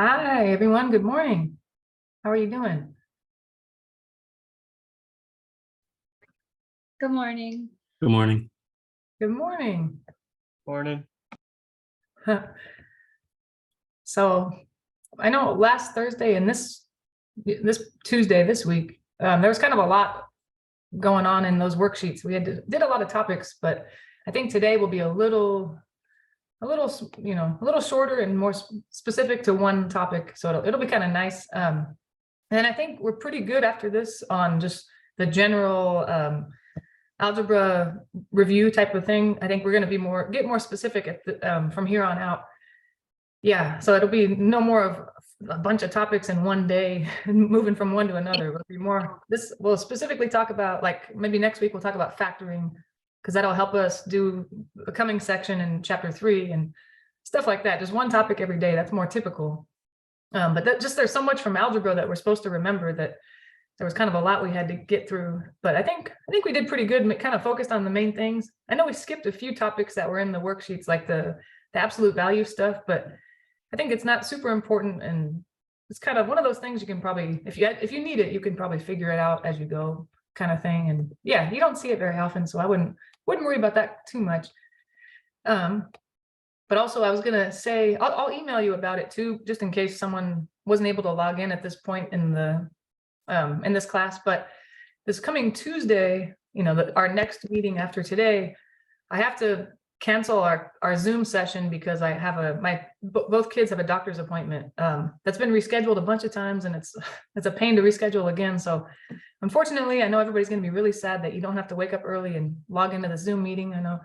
Hi, everyone. Good morning. How are you doing? Good morning. Good morning. Good morning. Morning. So I know last Thursday and this Tuesday this week, there was kind of a lot going on in those worksheets. We did a lot of topics, but I think today will be a little shorter and more specific to one topic. So it'll be kind of nice. And I think we're pretty good after this on just the general algebra review type of thing. I think we're going to get more specific at from here on out. Yeah, so it'll be no more of a bunch of topics in one day, moving from one to another. It'll be more. This will specifically talk about, like, maybe next week we'll talk about factoring, because that'll help us do the coming section in chapter 3 and stuff like that. Just one topic every day. That's more typical. But there's so much from algebra that we're supposed to remember that there was kind of a lot we had to get through. But I think we did pretty good. Kind of focused on the main things. I know we skipped a few topics that were in the worksheets, like the absolute value stuff, but I think it's not super important, and it's kind of one of those things you can probably, if you need it, you can probably figure it out as you go, kind of thing. And yeah, you don't see it very often, so I wouldn't worry about that too much. But also I was gonna say I'll email you about it too, just in case someone wasn't able to log in at this point in the in this class. But this coming Tuesday, our next meeting after today, I have to cancel our Zoom session because I have both kids have a doctor's appointment that's been rescheduled a bunch of times, and it's a pain to reschedule again. So unfortunately, I know everybody's going to be really sad that you don't have to wake up early and log into the Zoom meeting. I know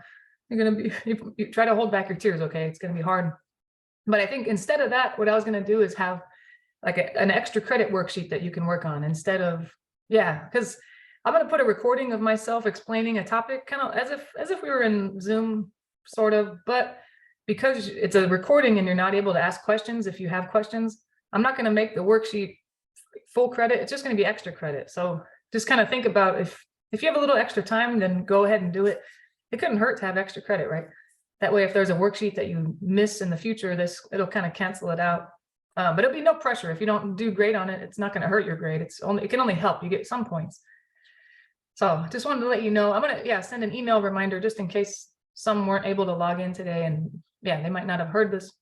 you're going to be, you try to hold back your tears. Okay, it's going to be hard. But I think instead of that, what I was going to do is have like an extra credit worksheet that you can work on instead of, because I'm going to put a recording of myself explaining a topic, kind of as if we were in Zoom, sort of, but because it's a recording and you're not able to ask questions if you have questions, I'm not going to make the worksheet full credit. It's just going to be extra credit. So just kind of think about, if you have a little extra time, then go ahead and do it. It couldn't hurt to have extra credit, right? That way, if there's a worksheet that you miss in the future, it'll kind of cancel it out. But it'll be no pressure. If you don't do great on it, it's not going to hurt your grade. It can only help. You get some points. So just wanted to let you know. I'm going to send an email reminder just in case some weren't able to log in today, and they might not have heard this.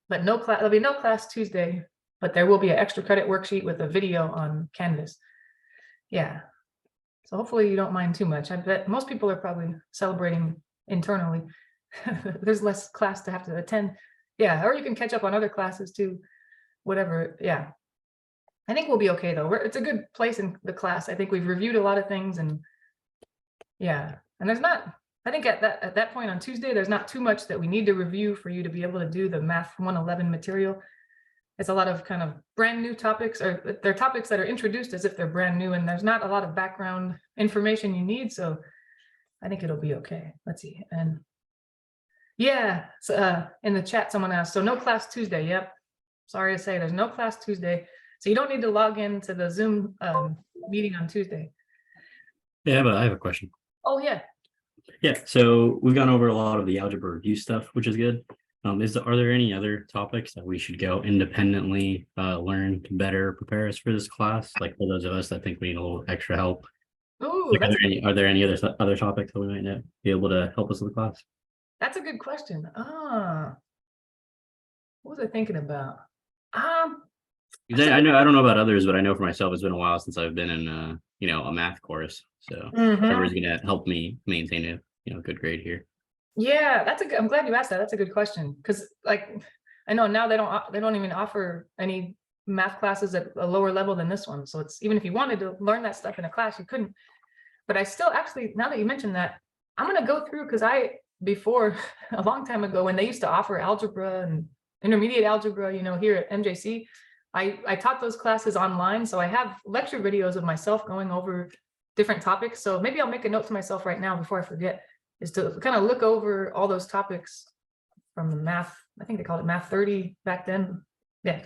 But no class. There'll be no class Tuesday, but there will be an extra credit worksheet with a video on Canvas. Yeah. So hopefully you don't mind too much. I bet most people are probably celebrating internally. There's less class to have to attend. Yeah, or you can catch up on other classes too. Whatever. Yeah. I think we'll be okay though. It's a good place in the class. I think we've reviewed a lot of things, and and there's not. I think at that point on Tuesday, there's not too much that we need to review for you to be able to do the Math 111 material. It's a lot of kind of brand new topics, or they're topics that are introduced as if they're brand new, and there's not a lot of background information you need. So I think it'll be okay. Let's see. And so, in the chat, someone asked, so no class Tuesday. Yep. Sorry to say, there's no class Tuesday. So you don't need to log into the Zoom meeting on Tuesday. Yeah, but I have a question. Oh, yeah. Yeah, so we've gone over a lot of the algebra review stuff, which is good. Are there any other topics that we should go independently learn to better prepare us for this class? Like for those of us that think we need a little extra help. Ooh, Like, are there any other topics that we might be able to help us with the class? that's a good question. What was I thinking about? I don't know about others, but I know for myself, it's been a while since I've been in a math course. So whoever's gonna help me maintain a good grade here. Yeah, I'm glad you asked that. That's a good question, because like I know now they don't even offer any math classes at a lower level than this one. So it's, even if you wanted to learn that stuff in a class, you couldn't. But I still, actually, now that you mentioned that, I'm gonna go through, because before a long time ago, when they used to offer algebra and intermediate algebra, here at MJC, I taught those classes online. So I have lecture videos of myself going over different topics. So maybe I'll make a note to myself right now before I forget, is to kind of look over all those topics from the math. I think they called it Math 30 back then. Yeah.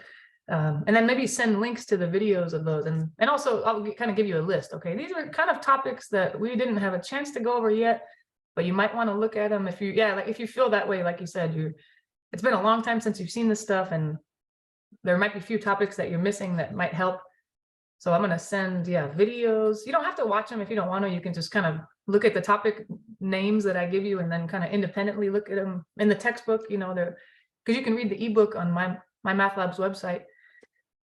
And then maybe send links to the videos of those. And also I'll kind of give you a list. Okay, these are kind of topics that we didn't have a chance to go over yet, but you might want to look at them if you, like if you feel that way, like you said, it's been a long time since you've seen this stuff, and there might be a few topics that you're missing that might help. So I'm gonna send, videos. You don't have to watch them if you don't want to. You can just kind of look at the topic names that I give you and then kind of independently look at them in the textbook, they're, because you can read the ebook on my Math Labs website.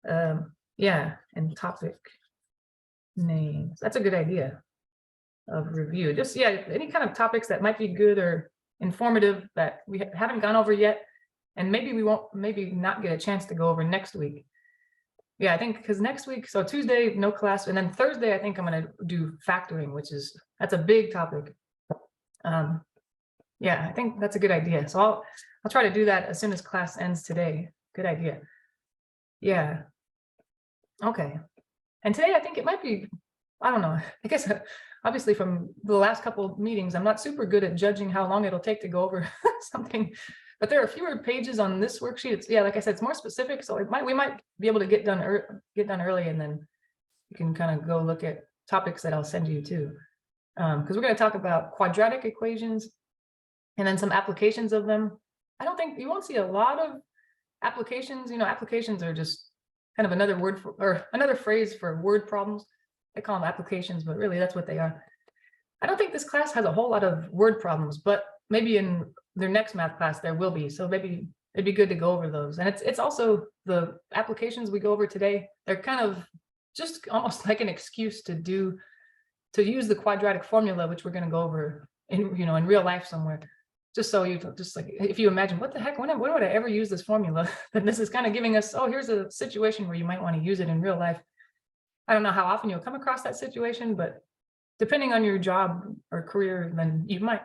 And topic names. That's a good idea of review. Just, any kind of topics that might be good or informative that we haven't gone over yet. And maybe we won't, maybe not get a chance to go over next week. I think because next week, so Tuesday, no class. And then Thursday, I think I'm going to do factoring, that's a big topic. I think that's a good idea. So I'll try to do that as soon as class ends today. Good idea. Okay. And today, I think it might be, I don't know, I guess obviously from the last couple of meetings, I'm not super good at judging how long it'll take to go over something, but there are fewer pages on this worksheet. It's, like I said, it's more specific. So we might be able to get done early, and then you can kind of go look at topics that I'll send you too. Because we're going to talk about quadratic equations and then some applications of them. I don't think you won't see a lot of applications. Applications are just kind of another word for, or another phrase for word problems. I call them applications, but really that's what they are. I don't think this class has a whole lot of word problems, but maybe in their next math class there will be. So maybe it'd be good to go over those. And it's also the applications we go over today. They're kind of just almost like an excuse to use the quadratic formula, which we're going to go over in in real life somewhere. Just so you just like, if you imagine, what the heck, when would I ever use this formula? Then this is kind of giving us, here's a situation where you might want to use it in real life. I don't know how often you'll come across that situation, but depending on your job or career, then you might.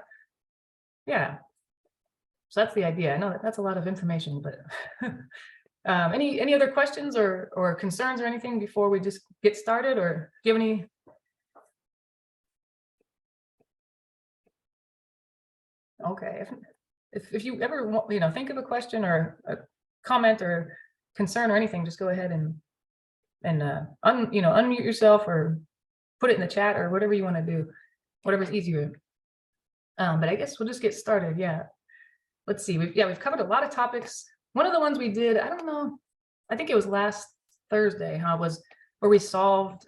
So that's the idea. I know that's a lot of information, but any other questions or concerns or anything before we just get started, or do you have any? Okay, if you ever want, think of a question or a comment or concern or anything, just go ahead and unmute yourself or put it in the chat or whatever you want to do, whatever's easier. But I guess we'll just get started. Let's see. We've covered a lot of topics. One of the ones we did, I don't know, I think it was last Thursday, was where we solved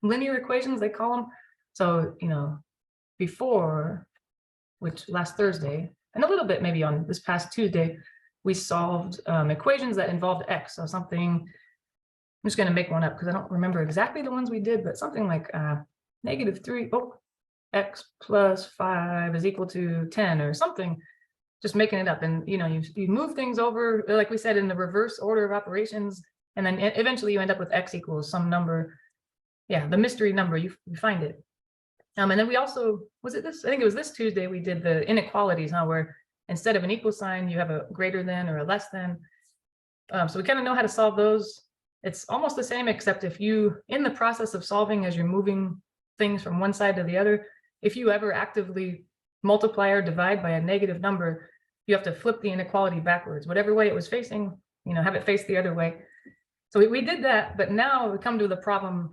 linear equations, they call them. So, before, which last Thursday, and a little bit maybe on this past Tuesday, we solved equations that involved x. So something, I'm just going to make one up because I don't remember exactly the ones we did, but something like -3, x plus 5 is equal to 10 or something, just making it up. And, you move things over, like we said, in the reverse order of operations, and then eventually you end up with x equals some number. The mystery number, you find it. And then we also, I think it was this Tuesday, we did the inequalities, where instead of an equal sign, you have a greater than or a less than. So we kind of know how to solve those. It's almost the same, except if you, in the process of solving, as you're moving things from one side to the other, if you ever actively multiply or divide by a negative number, you have to flip the inequality backwards. Whatever way it was facing, have it face the other way. So we did that, but now we come to the problem.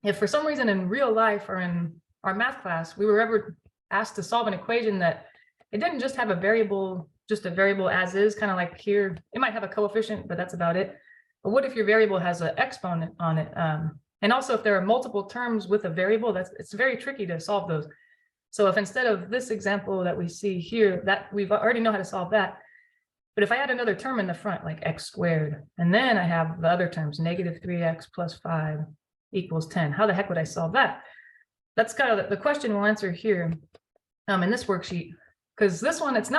If for some reason in real life or in our math class, we were ever asked to solve an equation that it didn't just have a variable, just a variable as is, kind of like here, it might have a coefficient, but that's about it. But what if your variable has an exponent on it? And also if there are multiple terms with a variable, it's very tricky to solve those. So if instead of this example that we see here, that we've already know how to solve that, but if I add another term in the front, like x squared, and then I have the other terms, -3x plus 5 equals 10, how the heck would I solve that? That's kind of the question we'll answer here in this worksheet, because this one, it's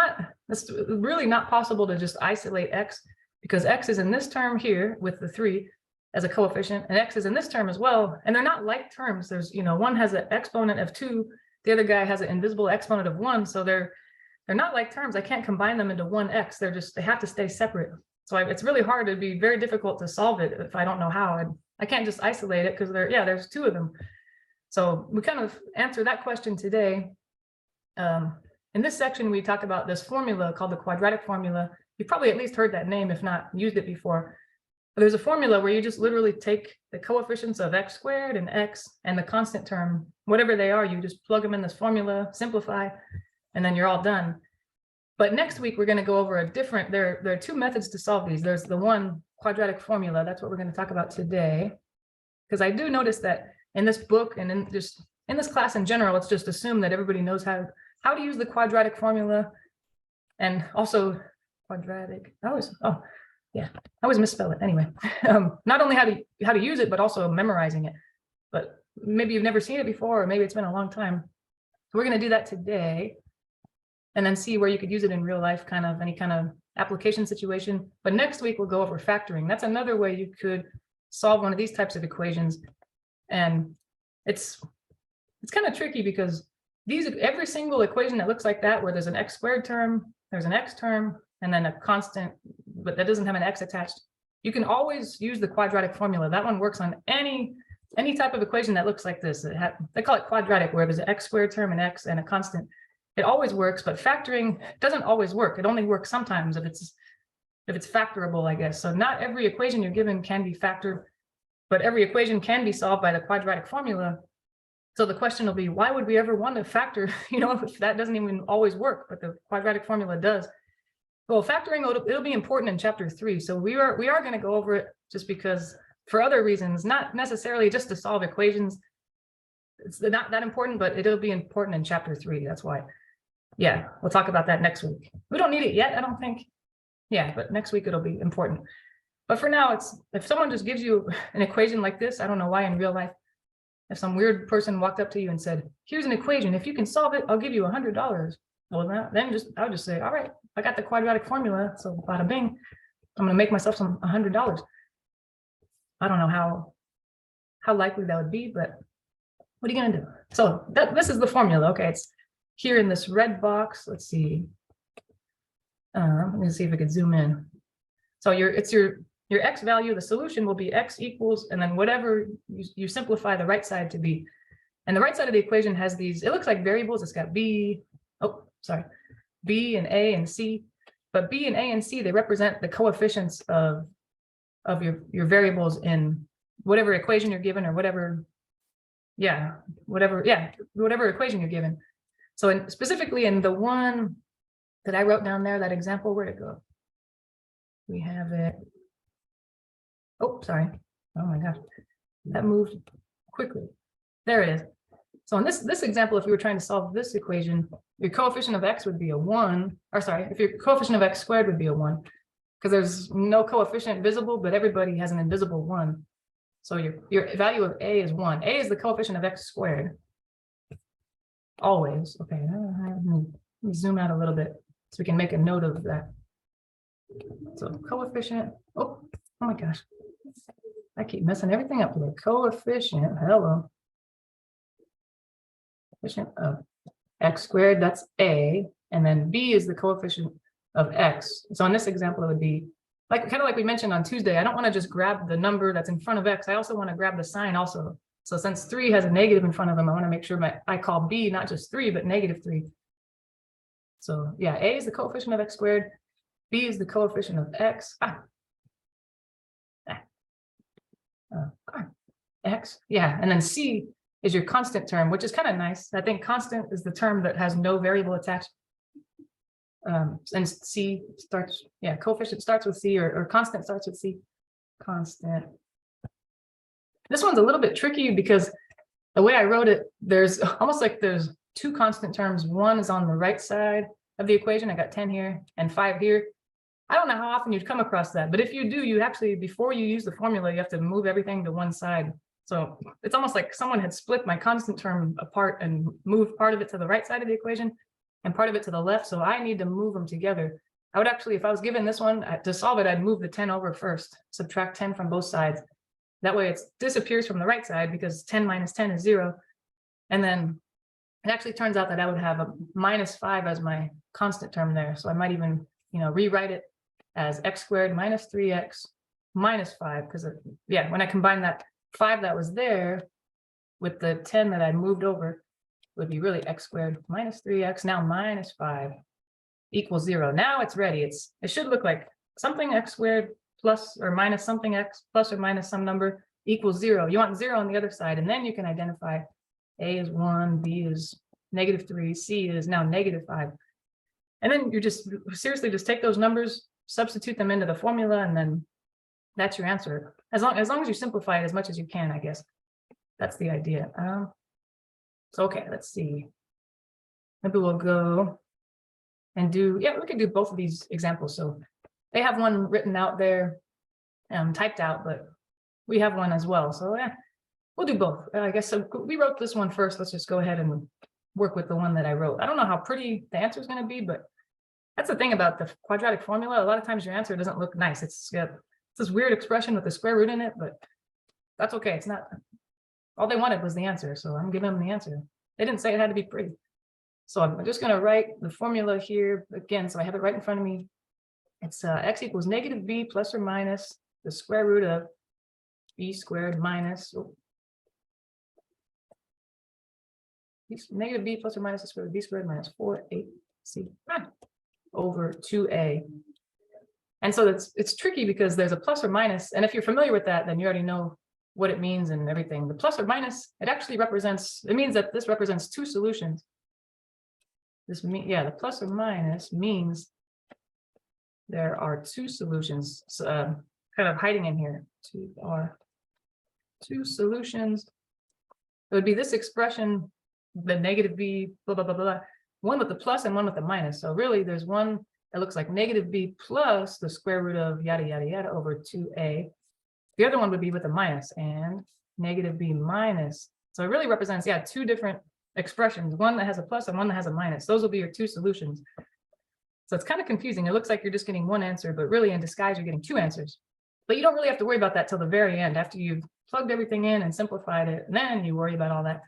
really not possible to just isolate x, because x is in this term here with the 3 as a coefficient, and x is in this term as well, and they're not like terms. There's, one has an exponent of 2, the other guy has an invisible exponent of 1, so they're not like terms. I can't combine them into one x. They have to stay separate. So it's really hard. It'd be very difficult to solve it if I don't know how. I can't just isolate it because there's 2 of them. So we kind of answer that question today. In this section, we talk about this formula called the quadratic formula. You've probably at least heard that name, if not used it before. But there's a formula where you just literally take the coefficients of x squared and x and the constant term, whatever they are, you just plug them in this formula, simplify, and then you're all done. But next week, we're going to go over a different, there are two methods to solve these. There's the one quadratic formula. That's what we're going to talk about today. Because I do notice that in this book and in this class in general, it's just assumed that everybody knows how to use the quadratic formula. And also quadratic, I always misspell it anyway. Not only how to use it, but also memorizing it. But maybe you've never seen it before, or maybe it's been a long time. So we're going to do that today, and then see where you could use it in real life, kind of any kind of application situation. But next week we'll go over factoring. That's another way you could solve one of these types of equations. And it's kind of tricky because every single equation that looks like that, where there's an x squared term, there's an x term, and then a constant, but that doesn't have an x attached, you can always use the quadratic formula. That one works on any type of equation that looks like this. They call it quadratic, where there's an x squared term, an x, and a constant. It always works, but factoring doesn't always work. It only works sometimes if it's factorable, I guess. So not every equation you're given can be factored, but every equation can be solved by the quadratic formula. So the question will be, why would we ever want to factor, if that doesn't even always work, but the quadratic formula does? Well, factoring, it'll be important in chapter 3. So we are going to go over it just because, for other reasons, not necessarily just to solve equations. It's not that important, but it'll be important in chapter 3. That's why. Yeah, we'll talk about that next week. We don't need it yet, I don't think. Yeah, but next week it'll be important. But for now, if someone just gives you an equation like this, I don't know why in real life, if some weird person walked up to you and said, here's an equation, if you can solve it, I'll give you $100. Well, then I would just say, all right, I got the quadratic formula, so bada bing, I'm gonna make myself some $100. I don't know how likely that would be, but what are you gonna do? So this is the formula. Okay, it's here in this red box. Let's see. Let me see if I could zoom in. So your x value, the solution will be x equals, and then whatever you simplify the right side to be. And the right side of the equation has these, it looks like variables. It's got B and A and C, but B and A and C, they represent the coefficients of your variables in whatever equation you're given, or whatever equation you're given. So specifically in the one that I wrote down there, that example, where'd it go? We have it. Oh, sorry. Oh my gosh, that moved quickly. There it is. So in this example, if you were trying to solve this equation, your coefficient of x would be a 1, or sorry, if your coefficient of x squared would be a 1, because there's no coefficient visible, but everybody has an invisible 1. So your value of a is 1. A is the coefficient of x squared. Always. Okay, let me zoom out a little bit so we can make a note of that. So coefficient, oh my gosh, I keep messing everything up here. Coefficient, coefficient of x squared, that's a, and then b is the coefficient of x. So in this example, it would be kind of like we mentioned on Tuesday. I don't want to just grab the number that's in front of x. I also want to grab the sign also. So since 3 has a negative in front of them, I want to make sure I call b not just 3, but -3. So yeah, a is the coefficient of x squared, b is the coefficient of x. X, yeah, and then c is your constant term, which is kind of nice. I think constant is the term that has no variable attached. And c starts, coefficient starts with c, or constant starts with c. Constant. This one's a little bit tricky because the way I wrote it, there's almost like there's 2 constant terms. One is on the right side of the equation. I got 10 here and 5 here. I don't know how often you'd come across that, but if you do, you actually, before you use the formula, you have to move everything to one side. So it's almost like someone had split my constant term apart and moved part of it to the right side of the equation and part of it to the left. So I need to move them together. I would actually, if I was given this one, to solve it, I'd move the 10 over first, subtract 10 from both sides. That way it disappears from the right side, because 10 minus 10 is 0. And then it actually turns out that I would have a -5 as my constant term there. So I might even, rewrite it as x squared minus 3x minus 5, because when I combine that 5 that was there with the 10 that I moved over, it would be really x squared minus 3x now minus 5 equals 0. Now it's ready. It should look like something x squared plus or minus something x plus or minus some number equals 0. You want 0 on the other side, and then you can identify a is 1, b is -3, c is now -5. And then you just seriously just take those numbers, substitute them into the formula, and then that's your answer. As long as you simplify it as much as you can, I guess. That's the idea. So okay, let's see. Maybe we'll go and do, yeah, we could do both of these examples. So they have one written out there, typed out, but we have one as well. So yeah, we'll do both. I guess so. We wrote this one first. Let's just go ahead and work with the one that I wrote. I don't know how pretty the answer is going to be, but that's the thing about the quadratic formula. A lot of times your answer doesn't look nice. It's got this weird expression with the square root in it, but that's okay. It's not, all they wanted was the answer. So I'm giving them the answer. They didn't say it had to be pretty. So I'm just going to write the formula here again. So I have it right in front of me. It's x equals negative b plus or minus the square root of b squared minus negative b plus or minus the square root of b squared minus 4ac over 2a. And so it's tricky because there's a plus or minus, and if you're familiar with that, then you already know what it means and everything. The plus or minus, it actually represents, it means that this represents two solutions. The plus or minus means there are two solutions, kind of hiding in here. Two solutions. It would be this expression, the negative b, blah, blah, blah, blah, one with the plus and one with the minus. So really there's one that looks like negative b plus the square root of yada, yada, yada over 2a. The other one would be with a minus and negative b minus. So it really represents, yeah, two different expressions, one that has a plus and one that has a minus. Those will be your two solutions. So it's kind of confusing. It looks like you're just getting one answer, but really in disguise, you're getting two answers. But you don't really have to worry about that till the very end, after you've plugged everything in and simplified it, and then you worry about all that.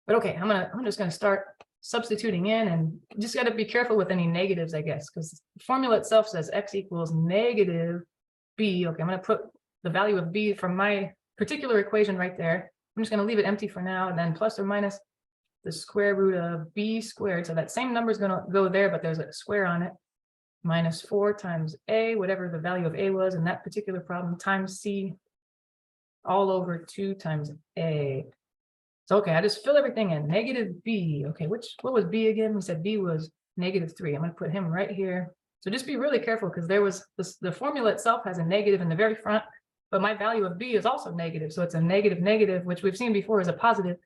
But okay, I'm just gonna start substituting in, and just got to be careful with any negatives, I guess, because the formula itself says x equals negative b. Okay, I'm gonna put the value of b from my particular equation right there. I'm just gonna leave it empty for now, and then plus or minus the square root of b squared. So that same number is going to go there, but there's a square on it, minus 4 times a, whatever the value of a was in that particular problem, times c all over 2 times a. So okay, I just fill everything in. Negative b. Okay, what was b again? We said b was negative 3. I'm going to put him right here. So just be really careful, because there was the formula itself has a negative in the very front, but my value of b is also negative. So it's a negative negative, which we've seen before is a positive.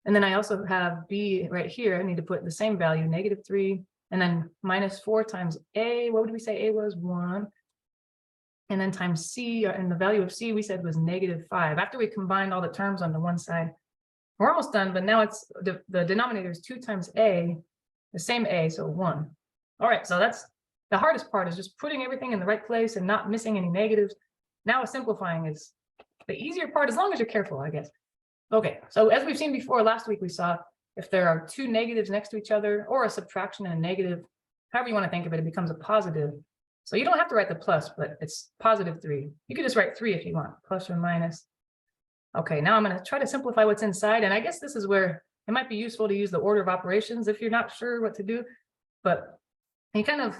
And then I also have b right here. I need to put the same value, negative 3, and then minus 4 times a. What would we say a was? 1. And then times c, and the value of c we said was negative 5. After we combined all the terms on the one side, we're almost done, but now it's the denominator is 2 times a, the same a, so 1. All right, so that's the hardest part, is just putting everything in the right place and not missing any negatives. Now simplifying is the easier part, as long as you're careful, I guess. Okay, so as we've seen before, last week we saw if there are two negatives next to each other, or a subtraction and a negative, however you want to think of it, it becomes a positive. So you don't have to write the plus, but it's positive 3. You could just write 3 if you want, plus or minus. Okay, now I'm going to try to simplify what's inside. And I guess this is where it might be useful to use the order of operations if you're not sure what to do. But you kind of,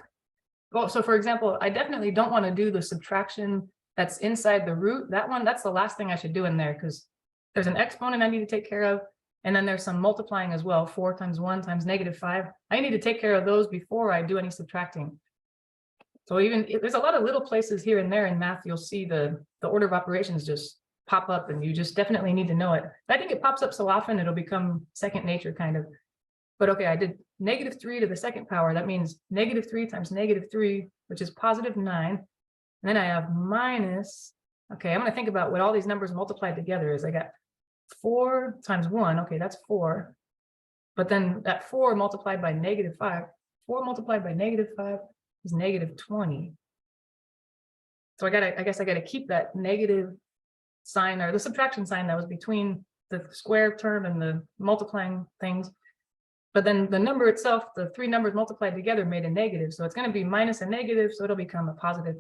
well, so for example, I definitely don't want to do the subtraction that's inside the root. That one, that's the last thing I should do in there, because there's an exponent I need to take care of. And then there's some multiplying as well. 4 times 1 times negative 5. I need to take care of those before I do any subtracting. So even there's a lot of little places here and there in math, you'll see the order of operations just pop up, and you just definitely need to know it. I think it pops up so often, it'll become second nature kind of. But okay, I did negative 3 to the second power. That means negative 3 times negative 3, which is positive 9. And then I have minus, okay, I'm going to think about what all these numbers multiplied together is. I got 4 times 1, okay, that's 4. But then that 4 multiplied by negative 5, 4 multiplied by negative 5 is negative 20. So I guess I got to keep that negative sign, or the subtraction sign that was between the square term and the multiplying things. But then the number itself, the 3 numbers multiplied together made a negative. So it's going to be minus a negative, so it'll become a positive.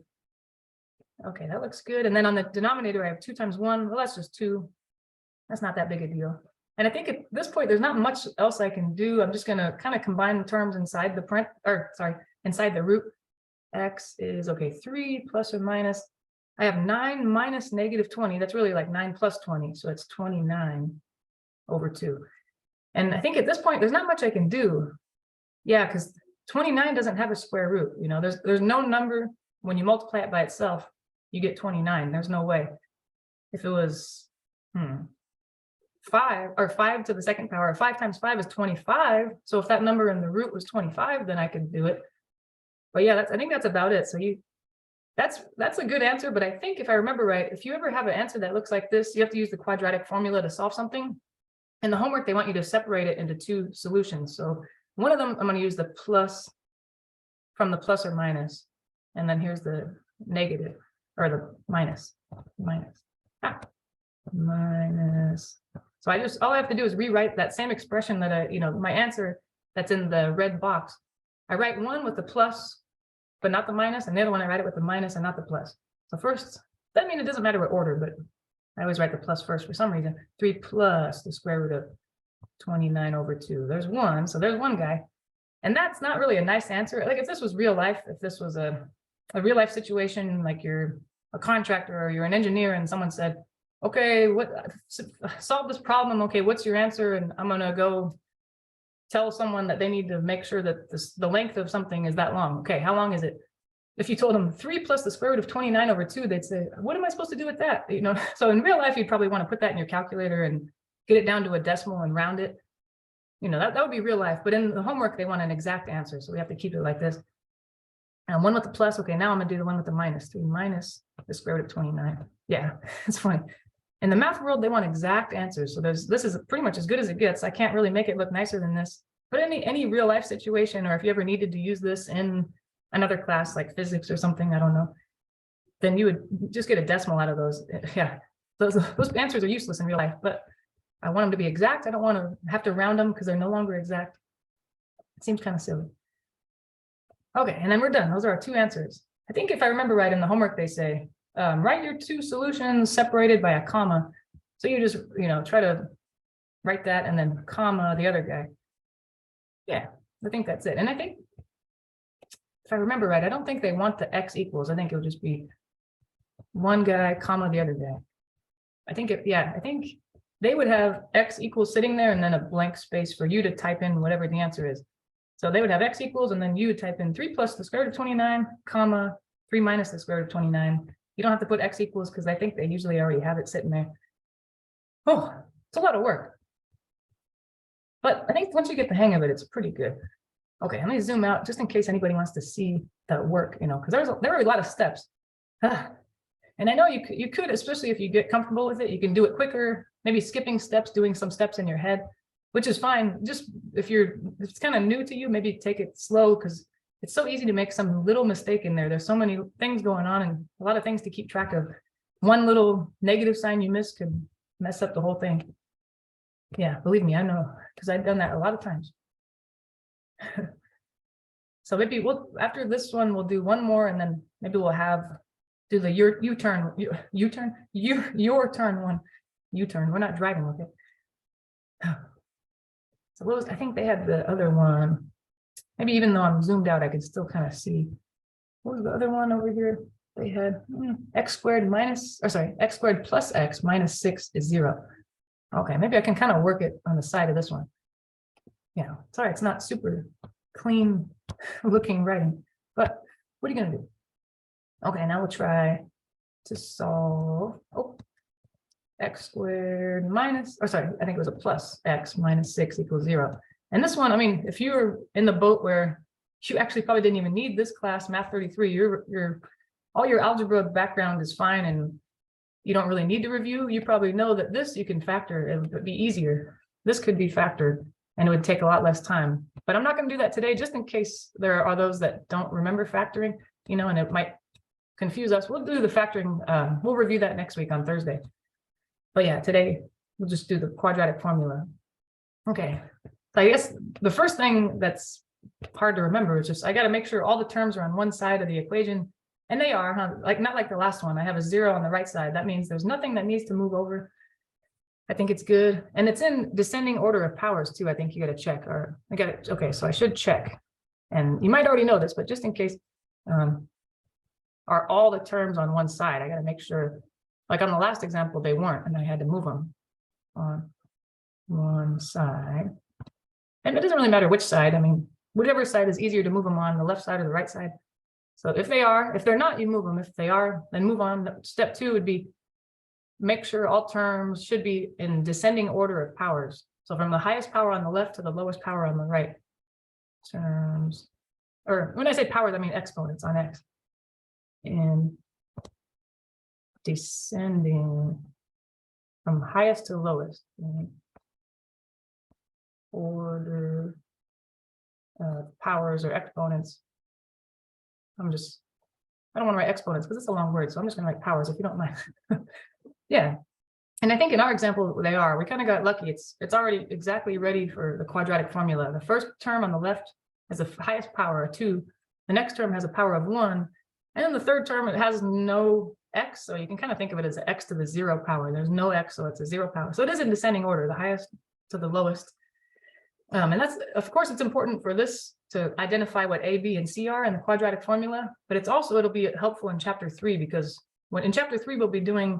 Okay, that looks good. And then on the denominator, I have 2 times 1. Well, that's just 2. That's not that big a deal. And I think at this point, there's not much else I can do. I'm just going to kind of combine the terms inside the inside the root. X is, okay, 3 plus or minus. I have 9 minus negative 20. That's really like 9 plus 20. So it's 29 over 2. And I think at this point, there's not much I can do. Yeah, because 29 doesn't have a square root, you know, there's no number, when you multiply it by itself, you get 29, there's no way. If it was, 5 or 5 to the second power, 5 times 5 is 25. So if that number in the root was 25, then I could do it. But yeah, I think that's about it. So that's a good answer. But I think if I remember right, if you ever have an answer that looks like this, you have to use the quadratic formula to solve something. In the homework, they want you to separate it into 2 solutions. So one of them, I'm going to use the plus from the plus or minus. And then here's the negative or the minus. Minus. So all I have to do is rewrite that same expression that my answer that's in the red box. I write one with the plus, but not the minus, and the other one I write it with the minus and not the plus. So first, that means it doesn't matter what order, but I always write the plus first for some reason. 3 plus the square root of 29 over 2. There's 1, so there's one guy. And that's not really a nice answer. Like if this was real life, if this was a real life situation, like you're a contractor or you're an engineer and someone said, okay, solve this problem. Okay, what's your answer? And I'm gonna go tell someone that they need to make sure that the length of something is that long. Okay, how long is it? If you told them 3 plus the square root of 29 over 2, they'd say, what am I supposed to do with that? You know, so in real life, you'd probably want to put that in your calculator and get it down to a decimal and round it. You know, that would be real life. But in the homework, they want an exact answer. So we have to keep it like this. And one with the plus. Okay, now I'm gonna do the one with the minus. 3 minus the square root of 29. Yeah, it's fine. In the math world, they want exact answers. So this is pretty much as good as it gets. I can't really make it look nicer than this. But any real life situation, or if you ever needed to use this in another class like physics or something, I don't know, then you would just get a decimal out of those. Yeah, those answers are useless in real life, but I want them to be exact. I don't want to have to round them because they're no longer exact. It seems kind of silly. Okay, and then we're done. Those are our 2 answers. I think if I remember right, in the homework they say, write your 2 solutions separated by a comma. So you just, try to write that and then comma the other guy. Yeah, I think that's it. And I think, if I remember right, I don't think they want the x equals. I think it'll just be one guy, comma the other guy. I think I think they would have x equals sitting there and then a blank space for you to type in whatever the answer is. So they would have x equals, and then you would type in 3 plus the square root of 29, comma 3 minus the square root of 29. You don't have to put x equals because I think they usually already have it sitting there. Oh, it's a lot of work. But I think once you get the hang of it, it's pretty good. Okay, let me zoom out just in case anybody wants to see that work, because there are a lot of steps. And I know you could, especially if you get comfortable with it, you can do it quicker, maybe skipping steps, doing some steps in your head, which is fine. Just if it's kind of new to you, maybe take it slow because it's so easy to make some little mistake in there. There's so many things going on and a lot of things to keep track of. One little negative sign you miss could mess up the whole thing. Yeah, believe me, I know, because I've done that a lot of times. So maybe after this one, we'll do one more, and then maybe we'll do the your turn one. U-turn. We're not driving with it. So I think they had the other one. Maybe even though I'm zoomed out, I could still kind of see. What was the other one over here? They had x squared plus x minus 6 is 0. Okay, maybe I can kind of work it on the side of this one. Yeah, sorry, it's not super clean looking writing, but what are you gonna do? Okay, now we'll try to solve x squared minus, I think it was a plus x minus 6 equals 0. And this one, I mean, if you were in the boat where you actually probably didn't even need this class, Math 33, all your algebra background is fine and you don't really need to review, you probably know that this you can factor. It would be easier. This could be factored and it would take a lot less time. But I'm not going to do that today, just in case there are those that don't remember factoring, and it might confuse us. We'll do the factoring. We'll review that next week on Thursday. But yeah, today we'll just do the quadratic formula. Okay. So I guess the first thing that's hard to remember is just I got to make sure all the terms are on one side of the equation. And they are, huh? Like not like the last one. I have a 0 on the right side. That means there's nothing that needs to move over. I think it's good. And it's in descending order of powers too. I think you got to check, or I got it. Okay, so I should check. And you might already know this, but just in case, are all the terms on one side? I got to make sure, like on the last example, they weren't, and I had to move them on one side. And it doesn't really matter which side. I mean, whichever side is easier to move them on, the left side or the right side. So if they're not, you move them. If they are, then move on. Step 2 would be make sure all terms should be in descending order of powers. So from the highest power on the left to the lowest power on the right. Terms, or when I say powers, I mean exponents on X. And descending from highest to lowest. Order powers or exponents. I don't want to write exponents because it's a long word, so I'm just going to write powers if you don't mind. Yeah. And I think in our example, we kind of got lucky. It's already exactly ready for the quadratic formula. The first term on the left has the highest power, a 2. The next term has a power of 1. And then the third term, it has no x. So you can kind of think of it as x to the 0 power. There's no x, so it's a 0 power. So it is in descending order, the highest to the lowest. And that's, of course, it's important for this to identify what A, B, and C are in the quadratic formula, but it'll be helpful in chapter 3, because in chapter 3, we'll be doing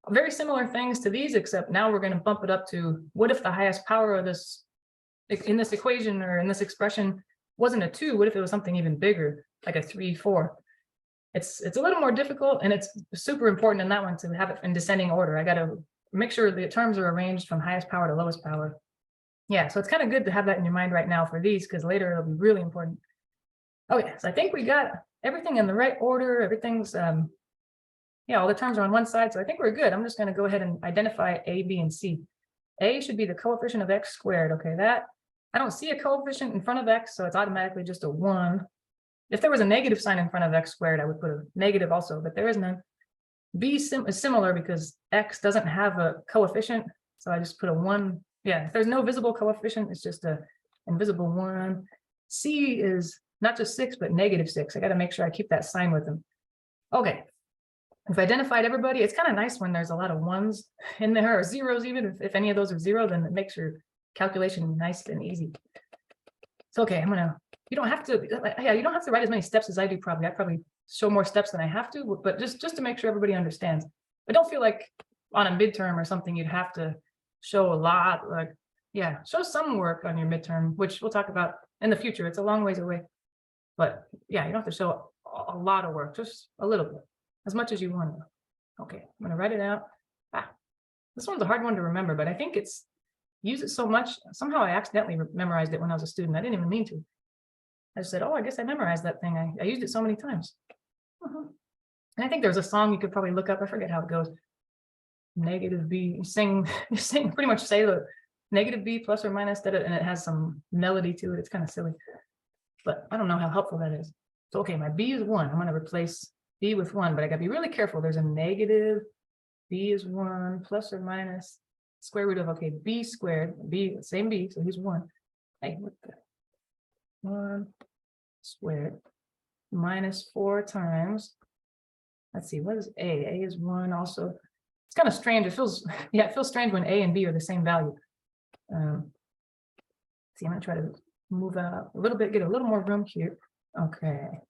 very similar things to these, except now we're going to bump it up to what if the highest power of this in this equation or in this expression wasn't a 2? What if it was something even bigger, like a 3, 4? It's a little more difficult, and it's super important in that one to have it in descending order. I got to make sure the terms are arranged from highest power to lowest power. Yeah, so it's kind of good to have that in your mind right now for these, because later it'll be really important. Okay, so I think we got everything in the right order. Everything's, yeah, all the terms are on one side, so I think we're good. I'm just going to go ahead and identify A, B, and C. A should be the coefficient of x squared. Okay, that I don't see a coefficient in front of x, so it's automatically just a 1. If there was a negative sign in front of x squared, I would put a negative also, but there is none. B is similar because x doesn't have a coefficient, so I just put a 1. Yeah, if there's no visible coefficient, it's just a invisible 1. C is not just 6, but -6. I got to make sure I keep that sign with them. Okay, we've identified everybody. It's kind of nice when there's a lot of 1s in there, or 0s even. If any of those are 0, then it makes your calculation nice and easy. So, okay, you don't have to, yeah, you don't have to write as many steps as I do probably. I probably show more steps than I have to, but just to make sure everybody understands. But don't feel like on a midterm or something, you'd have to show a lot. Like, yeah, show some work on your midterm, which we'll talk about in the future. It's a long ways away. But yeah, you don't have to show a lot of work, just a little bit, as much as you want to. Okay, I'm going to write it out. This one's a hard one to remember, but I think use it so much. Somehow I accidentally memorized it when I was a student. I didn't even mean to. I just said, oh, I guess I memorized that thing. I used it so many times. And I think there's a song you could probably look up. I forget how it goes. Negative B, you sing, pretty much say the negative B plus or minus, and it has some melody to it. It's kind of silly, but I don't know how helpful that is. So, okay, my B is 1. I'm going to replace B with 1, but I got to be really careful. There's a negative. B is 1 plus or minus square root of, okay, B squared, B, same B, so he's 1. Hey, what the? 1 squared minus 4 times, let's see, what is A? A is 1 also. It's kind of strange. It feels, yeah, it feels strange when A and B are the same value. See, I'm gonna try to move out a little bit, get a little more room here. Okay.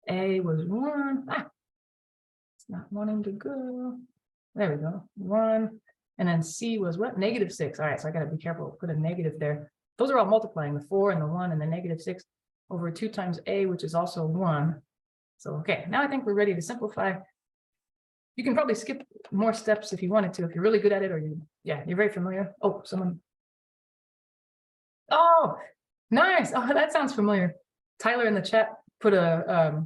A was 1. It's not wanting to go. There we go. 1. And then C was what? -6. All right, so I gotta be careful, put a negative there. Those are all multiplying, the 4 and the 1 and the -6 over 2 times A, which is also 1. So, okay, now I think we're ready to simplify. You can probably skip more steps if you wanted to, if you're really good at it, or you're very familiar. Oh, someone. Oh, nice. Oh, that sounds familiar. Tyler in the chat put a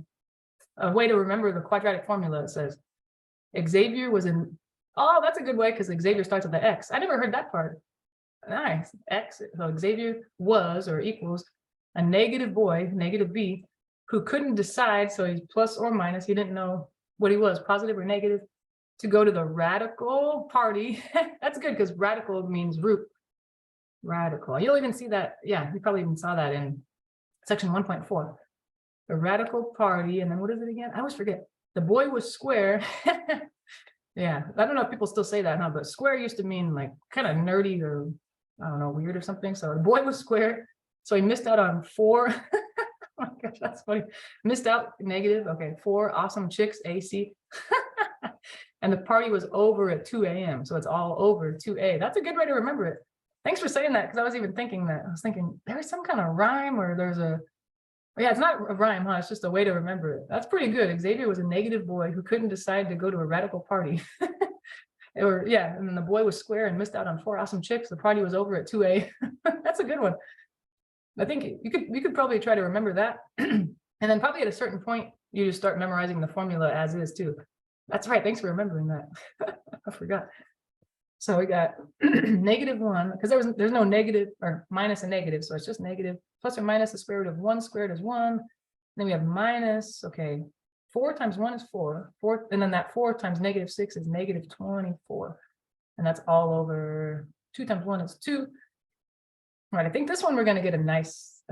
way to remember the quadratic formula. It says Xavier was in. Oh, that's a good way, because Xavier starts with the X. I never heard that part. Nice. X. So Xavier was or equals a negative boy, negative B, who couldn't decide. So he's plus or minus. He didn't know what he was, positive or negative, to go to the radical party. That's good, because radical means root. Radical. You'll even see that. Yeah, you probably even saw that in section 1.4. The radical party. And then what is it again? I always forget. The boy was square. Yeah, I don't know if people still say that, huh? But square used to mean like kind of nerdy or, I don't know, weird or something. So the boy was square. So he missed out on 4. Oh my gosh, that's funny. Missed out negative. Okay, 4 awesome chicks, AC. And the party was over at 2 a.m. So it's all over 2A. That's a good way to remember it. Thanks for saying that, because I was even thinking that. I was thinking there's some kind of rhyme or there's a, yeah, it's not a rhyme, huh? It's just a way to remember it. That's pretty good. Xavier was a negative boy who couldn't decide to go to a radical party. Or yeah, and then the boy was square and missed out on 4 awesome chicks. The party was over at 2 a. That's a good one. I think you could probably try to remember that. And then probably at a certain point, you just start memorizing the formula as is too. That's right. Thanks for remembering that. I forgot. So we got -1, because there's no negative or minus a negative, so it's just negative. Plus or minus the square root of 1 squared is 1. Then we have minus, okay, 4 times 1 is 4. 4, and then that 4 times -6 is -24. And that's all over 2 times 1 is 2. All right, I think this one we're going to get a nice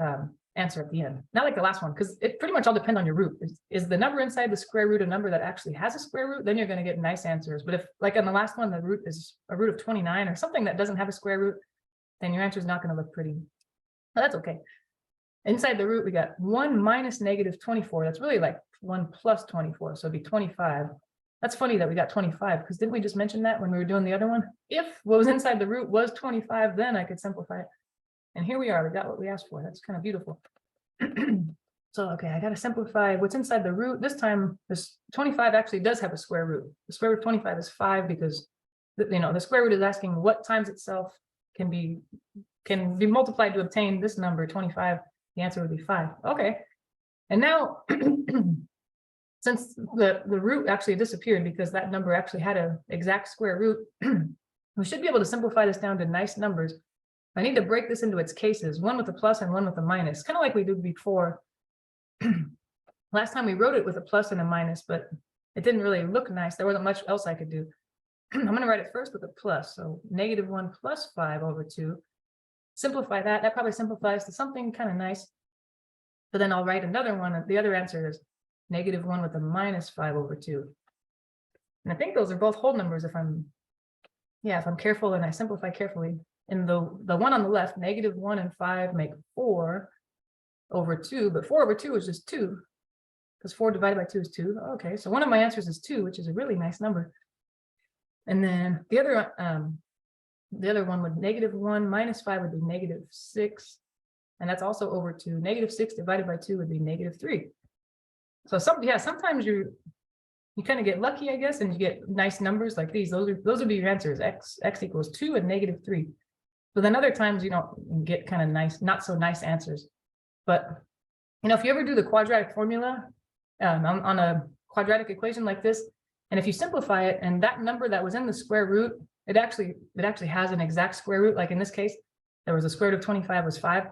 answer at the end. Not like the last one, because it pretty much all depends on your root. Is the number inside the square root a number that actually has a square root? Then you're going to get nice answers. But if, like on the last one, the root is a root of 29 or something that doesn't have a square root, then your answer is not going to look pretty. But that's okay. Inside the root, we got 1 minus -24. That's really like 1 plus 24. So it'd be 25. That's funny that we got 25, because didn't we just mention that when we were doing the other one? If what was inside the root was 25, then I could simplify it. And here we are, we got what we asked for. That's kind of beautiful. So, okay, I got to simplify what's inside the root. This time, this 25 actually does have a square root. The square root of 25 is 5, because the square root is asking what times itself can be multiplied to obtain this number, 25. The answer would be 5. Okay. And now, since the root actually disappeared because that number actually had an exact square root, we should be able to simplify this down to nice numbers. I need to break this into its cases, one with a plus and one with a minus, kind of like we did before. Last time we wrote it with a plus and a minus, but it didn't really look nice. There wasn't much else I could do. I'm going to write it first with a plus. So -1 plus 5 over 2. Simplify that. That probably simplifies to something kind of nice. But then I'll write another one. The other answer is -1 with a minus 5 over 2. And I think those are both whole numbers if I'm careful and I simplify carefully. And the one on the left, -1 and 5 make 4 over 2, but 4 over 2 is just 2, because 4 divided by 2 is 2. Okay, so one of my answers is 2, which is a really nice number. And then the other one with -1 minus 5 would be -6, and that's also over 2. -6 divided by 2 would be -3. So sometimes you kind of get lucky, I guess, and you get nice numbers like these. Those would be your answers. X equals 2 and -3. But then other times you don't get kind of nice, not so nice answers. But if you ever do the quadratic formula on a quadratic equation like this, and if you simplify it, and that number that was in the square root, it actually has an exact square root. Like in this case, there was a square root of 25 was 5.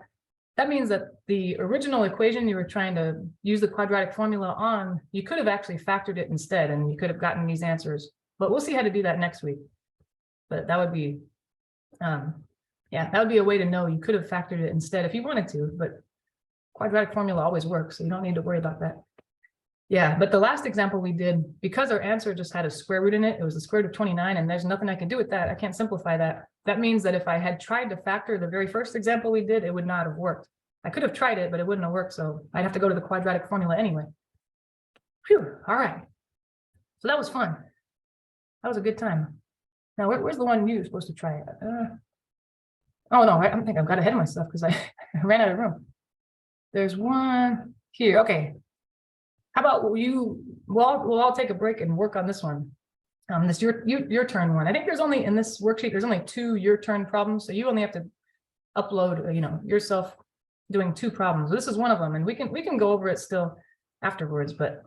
That means that the original equation you were trying to use the quadratic formula on, you could have actually factored it instead, and you could have gotten these answers. But we'll see how to do that next week. But that would be, that would be a way to know you could have factored it instead if you wanted to. But quadratic formula always works, so you don't need to worry about that. Yeah, but the last example we did, because our answer just had a square root in it, it was the square root of 29, and there's nothing I can do with that. I can't simplify that. That means that if I had tried to factor the very first example we did, it would not have worked. I could have tried it, but it wouldn't have worked, so I'd have to go to the quadratic formula anyway. Phew, all right. So that was fun. That was a good time. Now, where's the one you were supposed to try it? Oh, no, I think I've got ahead of myself because I ran out of room. There's one here. Okay. How about we'll all take a break and work on this one. This your turn one. I think there's only in this worksheet, there's only 2 your turn problems. So you only have to upload, yourself doing 2 problems. This is one of them, and we can go over it still afterwards, but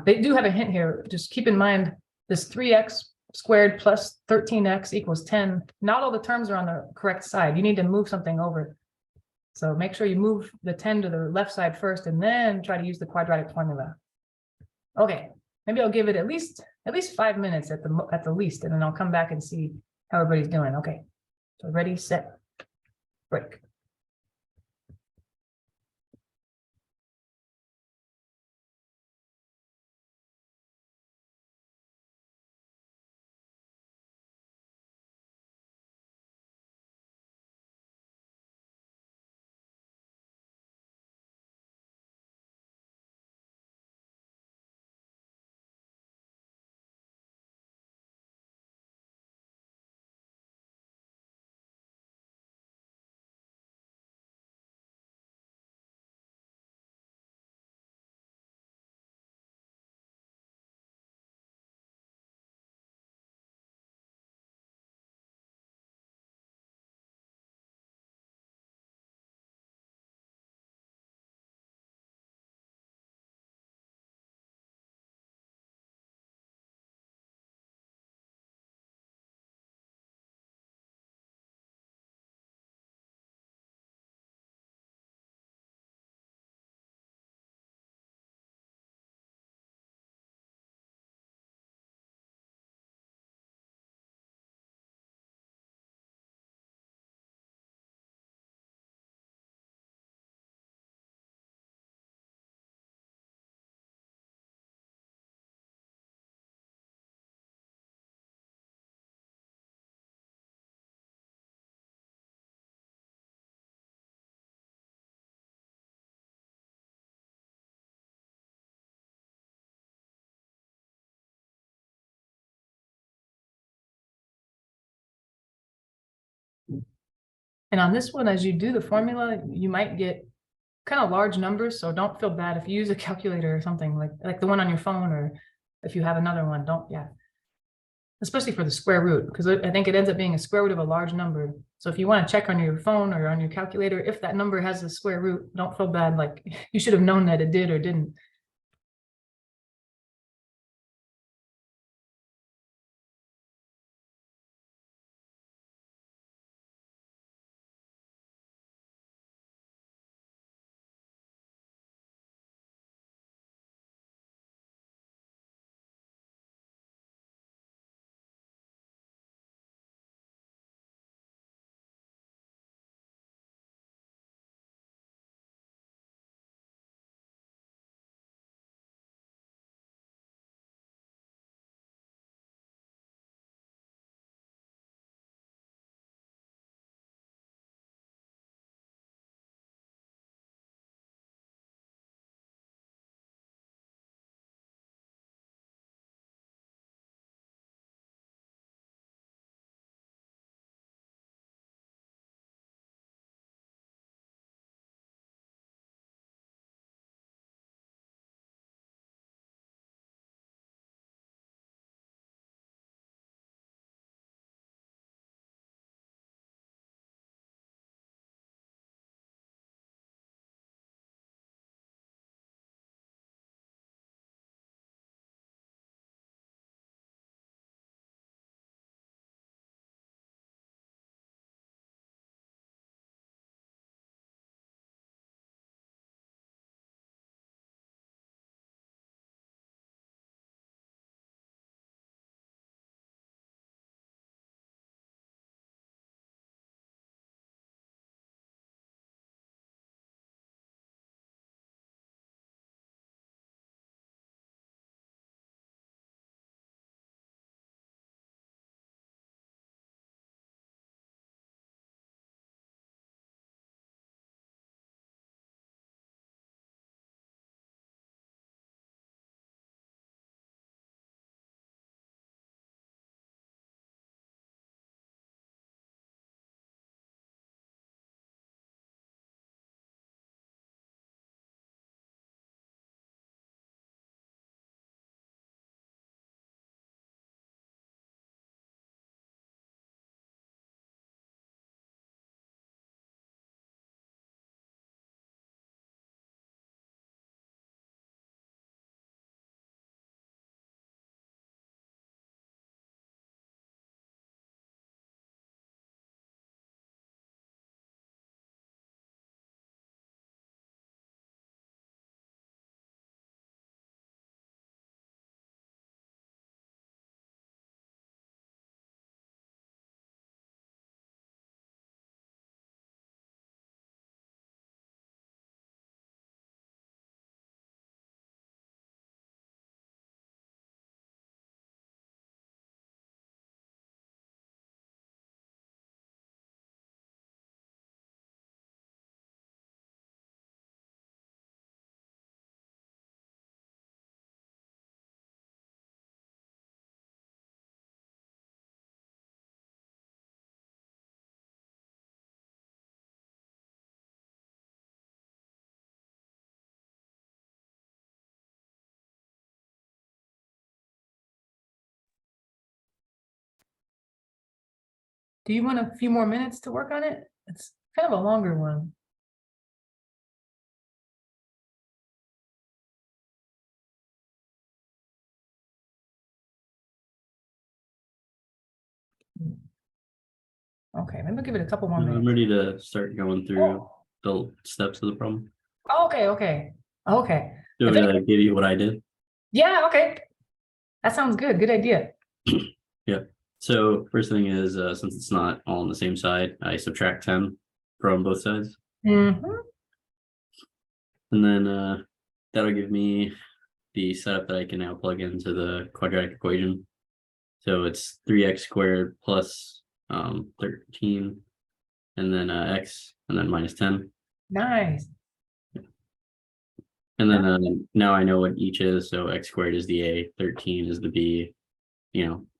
they do have a hint here. Just keep in mind this 3x squared plus 13x equals 10. Not all the terms are on the correct side. You need to move something over. So make sure you move the 10 to the left side first, and then try to use the quadratic formula. Okay, maybe I'll give it at least 5 minutes at the least, and then I'll come back and see how everybody's doing. Okay, so ready, set, break. And on this one, as you do the formula, you might get kind of large numbers, so don't feel bad if you use a calculator or something like the one on your phone, or if you have another one, don't, yeah. Especially for the square root, because I think it ends up being a square root of a large number. So if you want to check on your phone or on your calculator, if that number has a square root, don't feel bad, like you should have known that it did or didn't. Do you want a few more minutes to work on it? It's kind of a longer one. Okay, maybe I'll give it a couple more I'm minutes. ready to start going through Oh, the steps of the problem. okay, okay, okay. Do If we any- give you what I did? Yeah, okay. That sounds good. Good idea. Yeah. So first thing is, since it's not all on the same side, I subtract 10 from both sides. Mhm. And then that'll give me the setup that I can now plug into the quadratic equation. So it's 3x squared plus 13, and then x, and then minus 10. Nice. And then now I know what each is. So x squared is the a, 13 is the b,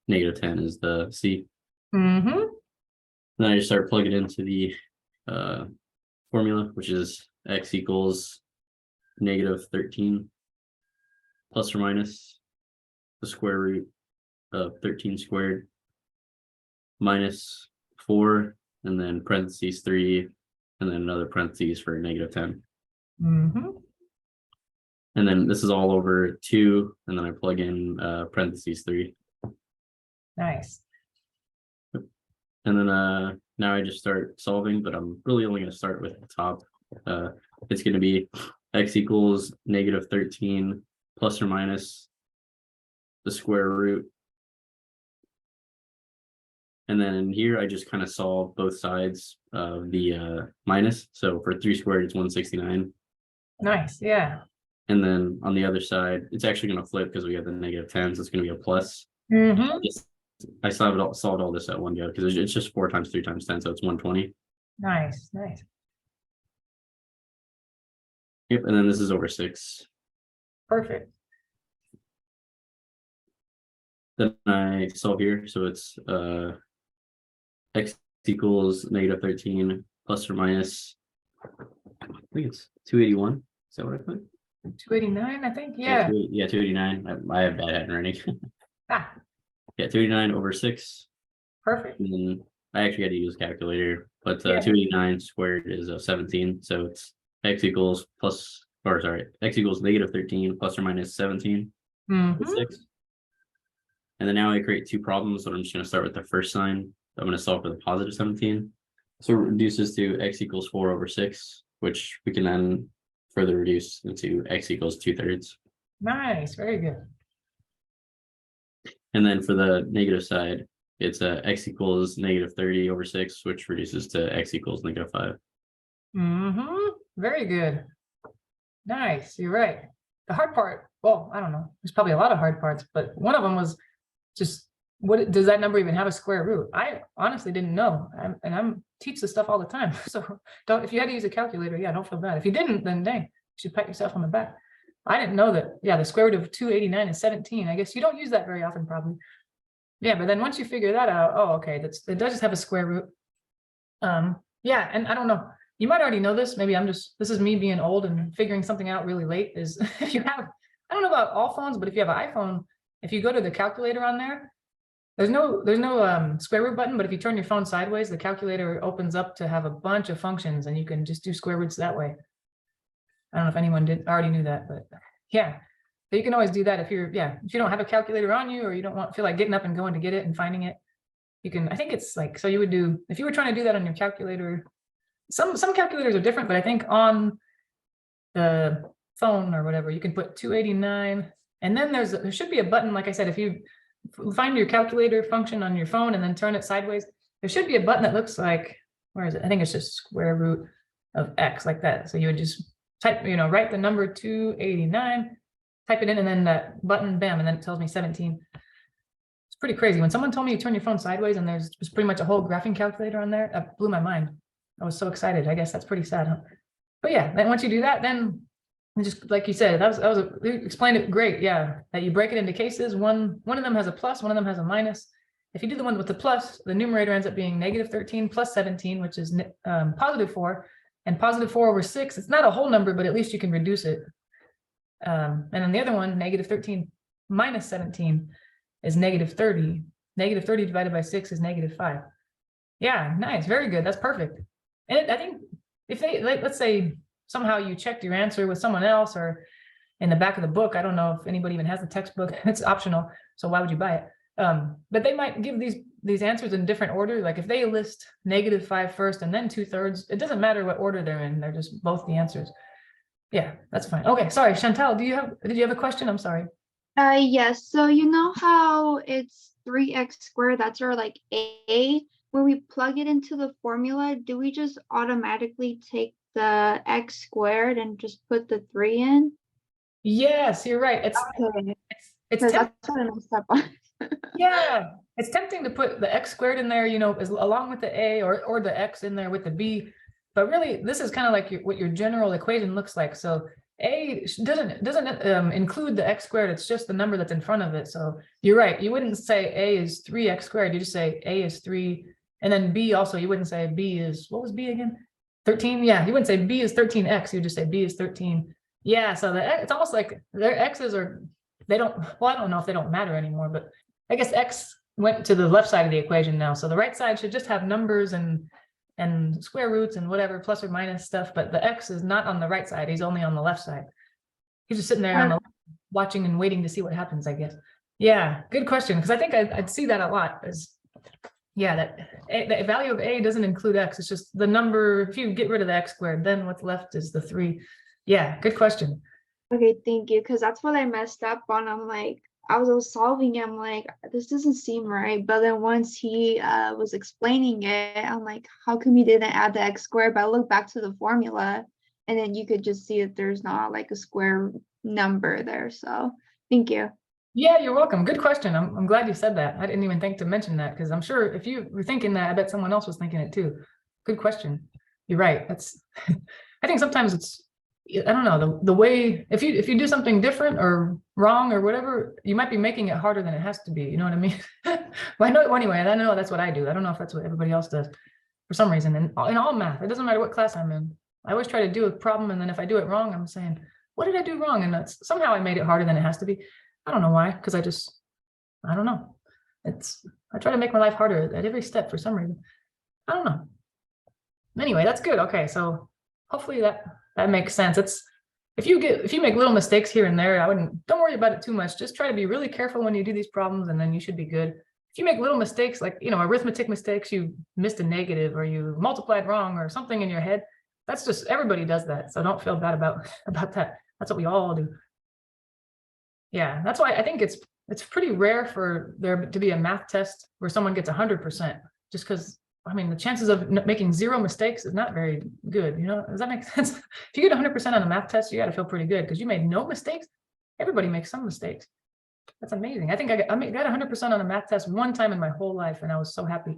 negative 10 is the c. Mm-hmm. Then I just start plugging into the formula, which is x equals -13 plus or minus the square root of 13 squared minus 4, and then parentheses 3, and then another parentheses for -10. Mhm. And then this is all over 2, and then I plug in parentheses 3. Nice. And then now I just start solving, but I'm really only going to start with the top. It's going to be x equals -13 plus or minus the square root. And then in here, I just kind of solve both sides of the minus. So for 3 squared, it's 169. Nice. Yeah. And then on the other side, it's actually going to flip because we got the -10, so it's going to be a plus. Mhm. I solved all this at one go because it's just 4 times 3 times 10, so it's 120. Nice. Nice. Yep, and then this is over 6. Perfect. Then I solve here, so it's x equals -13 plus or minus, I think it's 281. Is that what I put? 289, I think. Yeah. 289. I have bad handwriting. Ah, Yeah, 289 over 6. perfect. And then I actually had to use a calculator, but Yeah. 289 squared is 17. So it's x equals -13 plus or minus 17. Mhm. 6. And then now I create 2 problems, but I'm just going to start with the first sign. I'm going to solve for the positive 17. So it reduces to x equals 4 over 6, which we can then further reduce into x equals 2/3. Nice. Very good. And then for the negative side, it's x equals -30 over 6, which reduces to x equals -5. Very good. Nice. You're right. The hard part, well, I don't know. There's probably a lot of hard parts, but one of them was just what does that number even have a square root? I honestly didn't know. I'm teach this stuff all the time. So don't, if you had to use a calculator, yeah, don't feel bad. If you didn't, then dang, you should pat yourself on the back. I didn't know that. Yeah, the square root of 289 is 17. I guess you don't use that very often, probably. Yeah, but then once you figure that out, oh, okay, it does just have a square root. Yeah, and I don't know. You might already know this. Maybe this is me being old and figuring something out really late. Is if you have, I don't know about all phones, but if you have an iPhone, if you go to the calculator on there, there's no square root button, but if you turn your phone sideways, the calculator opens up to have a bunch of functions, and you can just do square roots that way. I don't know if anyone already knew that, but yeah. So you can always do that if you don't have a calculator on you, or you don't feel like getting up and going to get it and finding it. You can, I think it's like, so you would do, if you were trying to do that on your calculator, some calculators are different, but I think on the phone or whatever, you can put 289, and then there should be a button, like I said, if you find your calculator function on your phone and then turn it sideways, there should be a button that looks like, where is it? I think it's just square root of x, like that. So you would just type, write the number 289, type it in, and then that button, bam, and then it tells me 17. It's pretty crazy. When someone told me you turn your phone sideways and there's pretty much a whole graphing calculator on there, that blew my mind. I was so excited. I guess that's pretty sad, huh? But yeah, then once you do that, then just like you said, you explained it great. Yeah, that you break it into cases. One of them has a plus, one of them has a minus. If you do the one with the plus, the numerator ends up being -13 plus 17, which is +4, and +4 over 6. It's not a whole number, but at least you can reduce it. And then the other one, -13 minus 17, is -30. -30 divided by 6 is -5. Yeah, nice, very good. That's perfect. And I think if they, let's say somehow you checked your answer with someone else or in the back of the book, I don't know if anybody even has the textbook. It's optional, so why would you buy it? But they might give these answers in different order. Like if they list -5 first and then 2/3, it doesn't matter what order they're in. They're just both the answers. Yeah, that's fine. Okay, sorry, Chantal, did you have a question? I'm sorry. Yes. So you know how it's 3x squared, that's our like a. When we plug it into the formula, do we just automatically take the x squared and just put the 3 in? Yes, you're right. It's Okay. it's Because temp- that's what I messed up on. yeah, it's tempting to put the x squared in there, along with the a or the x in there with the b. But really, this is kind of like what your general equation looks like. So a doesn't include the x squared. It's just the number that's in front of it. So you're right. You wouldn't say a is 3x squared. You just say a is 3, and then b also. You wouldn't say b is, what was b again? 13, yeah, you wouldn't say B is 13x, you would just say B is 13. Yeah, so it's almost like their x's are, they don't, well, I don't know if they don't matter anymore, but I guess x went to the left side of the equation now. So the right side should just have numbers and square roots and whatever, plus or minus stuff, but the x is not on the right side, he's only on the left side. He's just sitting there on the watching and waiting to see what happens, I guess. Yeah, good question, because I think I'd see that a lot as, yeah, that the value of a doesn't include x, it's just the number. If you get rid of the x squared, then what's left is the 3. Yeah, good question. Okay, thank you, because that's what I messed up on. I'm like, I was solving it, I'm like, this doesn't seem right. But then once he was explaining it, I'm like, how come you didn't add the x squared? But I look back to the formula, and then you could just see that there's not like a square number there. So thank you. Yeah, you're welcome. Good question. I'm glad you said that. I didn't even think to mention that, because I'm sure if you were thinking that, I bet someone else was thinking it too. Good question. You're right. That's I think sometimes it's, I don't know, the way, if you do something different or wrong or whatever, you might be making it harder than it has to be. You know what I mean? Well, I know anyway, and I know that's what I do. I don't know if that's what everybody else does for some reason. And in all math, it doesn't matter what class I'm in. I always try to do a problem, and then if I do it wrong, I'm saying, what did I do wrong? And that's somehow I made it harder than it has to be. I don't know why, because I don't know. I try to make my life harder at every step for some reason. I don't know. Anyway, that's good. Okay, so hopefully that makes sense. It's if you make little mistakes here and there, don't worry about it too much. Just try to be really careful when you do these problems, and then you should be good. If you make little mistakes, like, arithmetic mistakes, you missed a negative or you multiplied wrong or something in your head, that's just, everybody does that. So don't feel bad about that. That's what we all do. Yeah, that's why I think it's pretty rare for there to be a math test where someone gets 100%, just because, I mean, the chances of making 0 mistakes is not very good. Does that make sense? If you get 100% on a math test, you got to feel pretty good because you made no mistakes. Everybody makes some mistakes. That's amazing. I think I got 100% on a math test one time in my whole life, and I was so happy.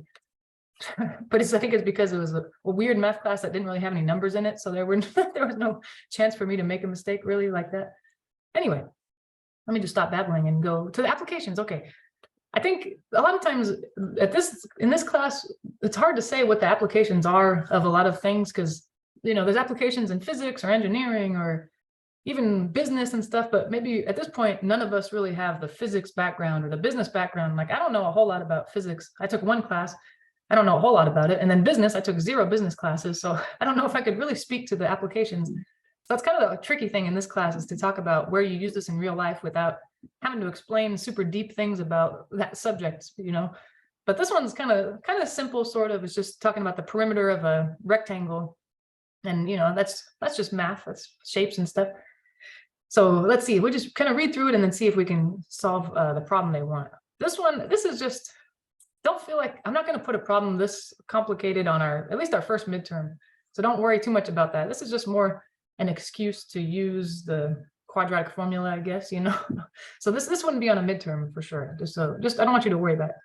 But I think it's because it was a weird math class that didn't really have any numbers in it, so there was no chance for me to make a mistake really like that. Anyway, let me just stop babbling and go to the applications. Okay. I think a lot of times in this class, it's hard to say what the applications are of a lot of things, because, there's applications in physics or engineering or even business and stuff, but maybe at this point, none of us really have the physics background or the business background. Like, I don't know a whole lot about physics. I took one class. I don't know a whole lot about it. And then business, I took 0 business classes. So I don't know if I could really speak to the applications. So that's kind of a tricky thing in this class, is to talk about where you use this in real life without having to explain super deep things about that subject, But this one's kind of simple, sort of. It's just talking about the perimeter of a rectangle. And, that's just math, that's shapes and stuff. So let's see, we'll just kind of read through it and then see if we can solve the problem they want. This is just, don't feel like, I'm not going to put a problem this complicated on at least our first midterm. So don't worry too much about that. This is just more an excuse to use the quadratic formula, I guess, So this wouldn't be on a midterm for sure. Just I don't want you to worry about it.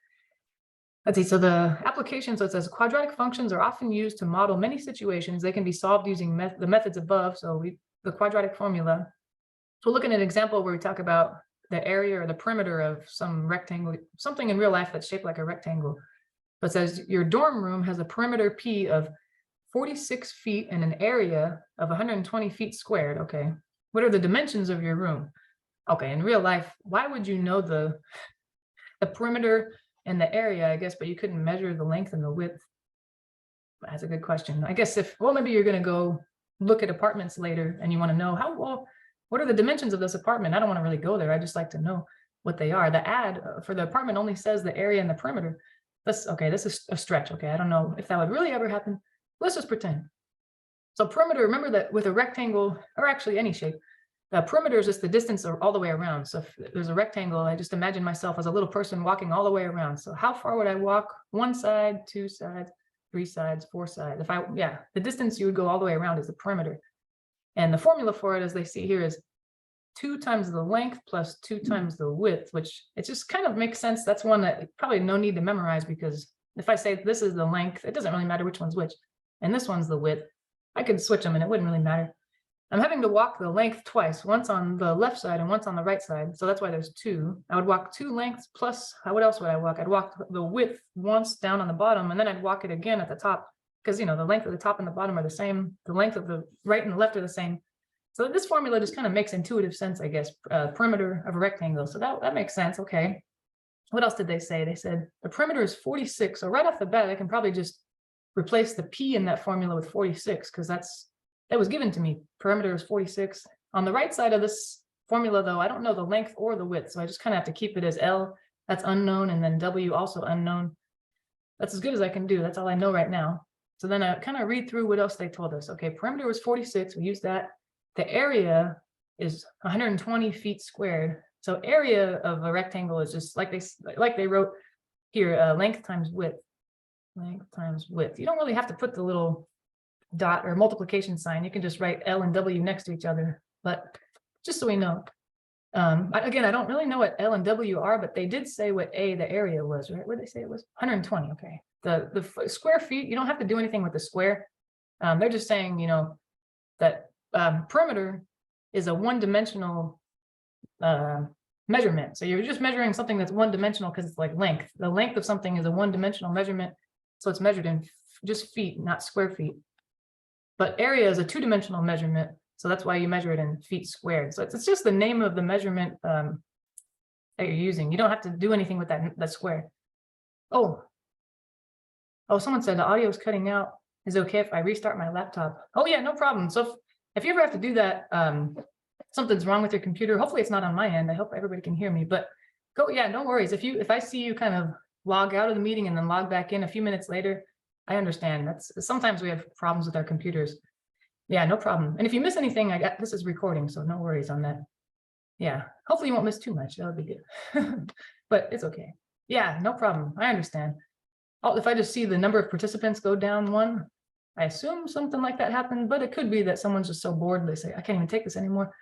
Let's see, so the application, so it says quadratic functions are often used to model many situations. They can be solved using the methods above. So the quadratic formula. So we'll look at an example where we talk about the area or the perimeter of some rectangle, something in real life that's shaped like a rectangle. But it says your dorm room has a perimeter P of 46 feet and an area of 120 feet squared. Okay. What are the dimensions of your room? Okay. In real life, why would you know the perimeter and the area, I guess, but you couldn't measure the length and the width? That's a good question. I guess maybe you're going to go look at apartments later and you want to know what are the dimensions of this apartment? I don't want to really go there. I just like to know what they are. The ad for the apartment only says the area and the perimeter. This is a stretch. Okay. I don't know if that would really ever happen. Let's just pretend. So perimeter, remember that with a rectangle, or actually any shape, the perimeter is just the distance all the way around. So if there's a rectangle, I just imagine myself as a little person walking all the way around. So how far would I walk? 1 side, 2 sides, 3 sides, 4 sides. The distance you would go all the way around is the perimeter. And the formula for it, as they see here, is 2 times the length plus 2 times the width, which it just kind of makes sense. That's one that probably no need to memorize, because if I say this is the length, it doesn't really matter which one's which. And this one's the width. I could switch them and it wouldn't really matter. I'm having to walk the length twice, once on the left side and once on the right side. So that's why there's 2. I would walk 2 lengths plus, what else would I walk? I'd walk the width once down on the bottom, and then I'd walk it again at the top. because, you know, the length of the top and the bottom are the same. The length of the right and the left are the same. So this formula just kind of makes intuitive sense, I guess. Perimeter of a rectangle. So that makes sense. Okay. What else did they say? They said the perimeter is 46. So right off the bat, I can probably just replace the P in that formula with 46 because that was given to me. Perimeter is 46. On the right side of this formula, though, I don't know the length or the width. So I just kind of have to keep it as L. That's unknown. And then W also unknown. That's as good as I can do. That's all I know right now. So then I kind of read through what else they told us. Okay, perimeter was 46. We used that. The area is 120 feet squared. So area of a rectangle is just like they wrote here, length times width. Length times width. You don't really have to put the little dot or multiplication sign. You can just write L and W next to each other. But just so we know. Again, I don't really know what L and W are, but they did say what A, the area was, right? What did they say it was? 120. Okay. The square feet, you don't have to do anything with the square. They're just saying, you know, that perimeter is a one-dimensional measurement. So you're just measuring something that's one-dimensional because it's like length. The length of something is a one-dimensional measurement. So it's measured in just feet, not square feet. But area is a two-dimensional measurement. So that's why you measure it in feet squared. So it's just the name of the measurement that you're using. You don't have to do anything with that square. Oh, someone said the audio is cutting out. Is it okay if I restart my laptop? Oh yeah, no problem. So if you ever have to do that, something's wrong with your computer. Hopefully it's not on my end. I hope everybody can hear me, but yeah, no worries. If I see you kind of log out of the meeting and then log back in a few minutes later, I understand. Sometimes we have problems with our computers. Yeah, no problem. And if you miss anything, this is recording, so no worries on that. Yeah, hopefully you won't miss too much. That would be good. But it's okay. Yeah, no problem. I understand. If I just see the number of participants go down one, I assume something like that happened, but it could be that someone's just so bored they say, I can't even take this anymore.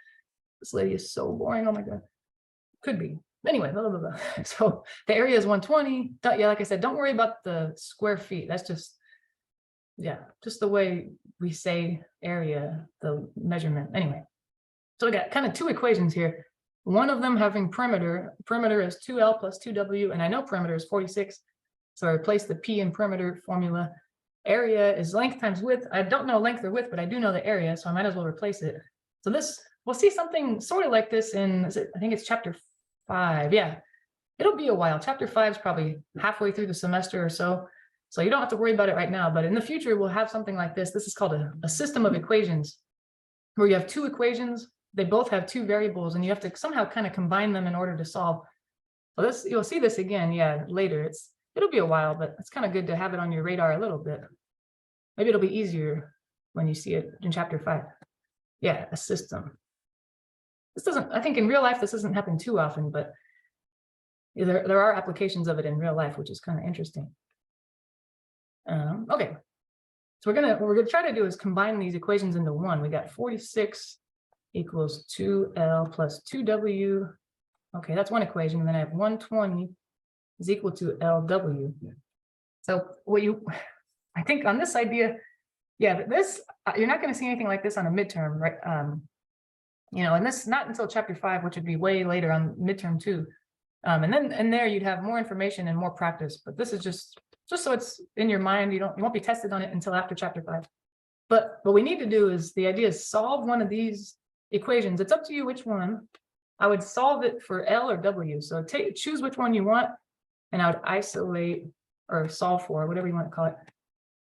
This lady is so boring. Oh my God. Could be. Anyway, blah, blah, blah. So the area is 120. Yeah, like I said, don't worry about the square feet. That's just, yeah, just the way we say area, the measurement. Anyway, so we got kind of two equations here. One of them having perimeter. Perimeter is 2L plus 2W, and I know perimeter is 46. So I replace the P in perimeter formula. Area is length times width. I don't know length or width, but I do know the area, so I might as well replace it. So this, we'll see something sort of like this in, I think it's chapter 5. Yeah, it'll be a while. Chapter 5 is probably halfway through the semester or so. So you don't have to worry about it right now, but in the future, we'll have something like this. This is called a system of equations, where you have two equations. They both have two variables, and you have to somehow kind of combine them in order to solve. Well, you'll see this again, yeah, later. It'll be a while, but it's kind of good to have it on your radar a little bit. Maybe it'll be easier when you see it in chapter 5. Yeah, a system. I think in real life, this doesn't happen too often, but there are applications of it in real life, which is kind of interesting. Okay, so what we're gonna try to do is combine these equations into one. We got 46 equals 2L plus 2W. Okay, that's one equation. And then I have 120 is equal to LW. So I think on this idea, yeah, this, you're not going to see anything like this on a midterm, right? You know, and this not until chapter 5, which would be way later on midterm 2. And then there you'd have more information and more practice, but this is just so it's in your mind. You won't be tested on it until after chapter 5. But what we need to do is, the idea is solve one of these equations. It's up to you which one. I would solve it for L or W. So choose which one you want, and I would isolate or solve for, whatever you want to call it.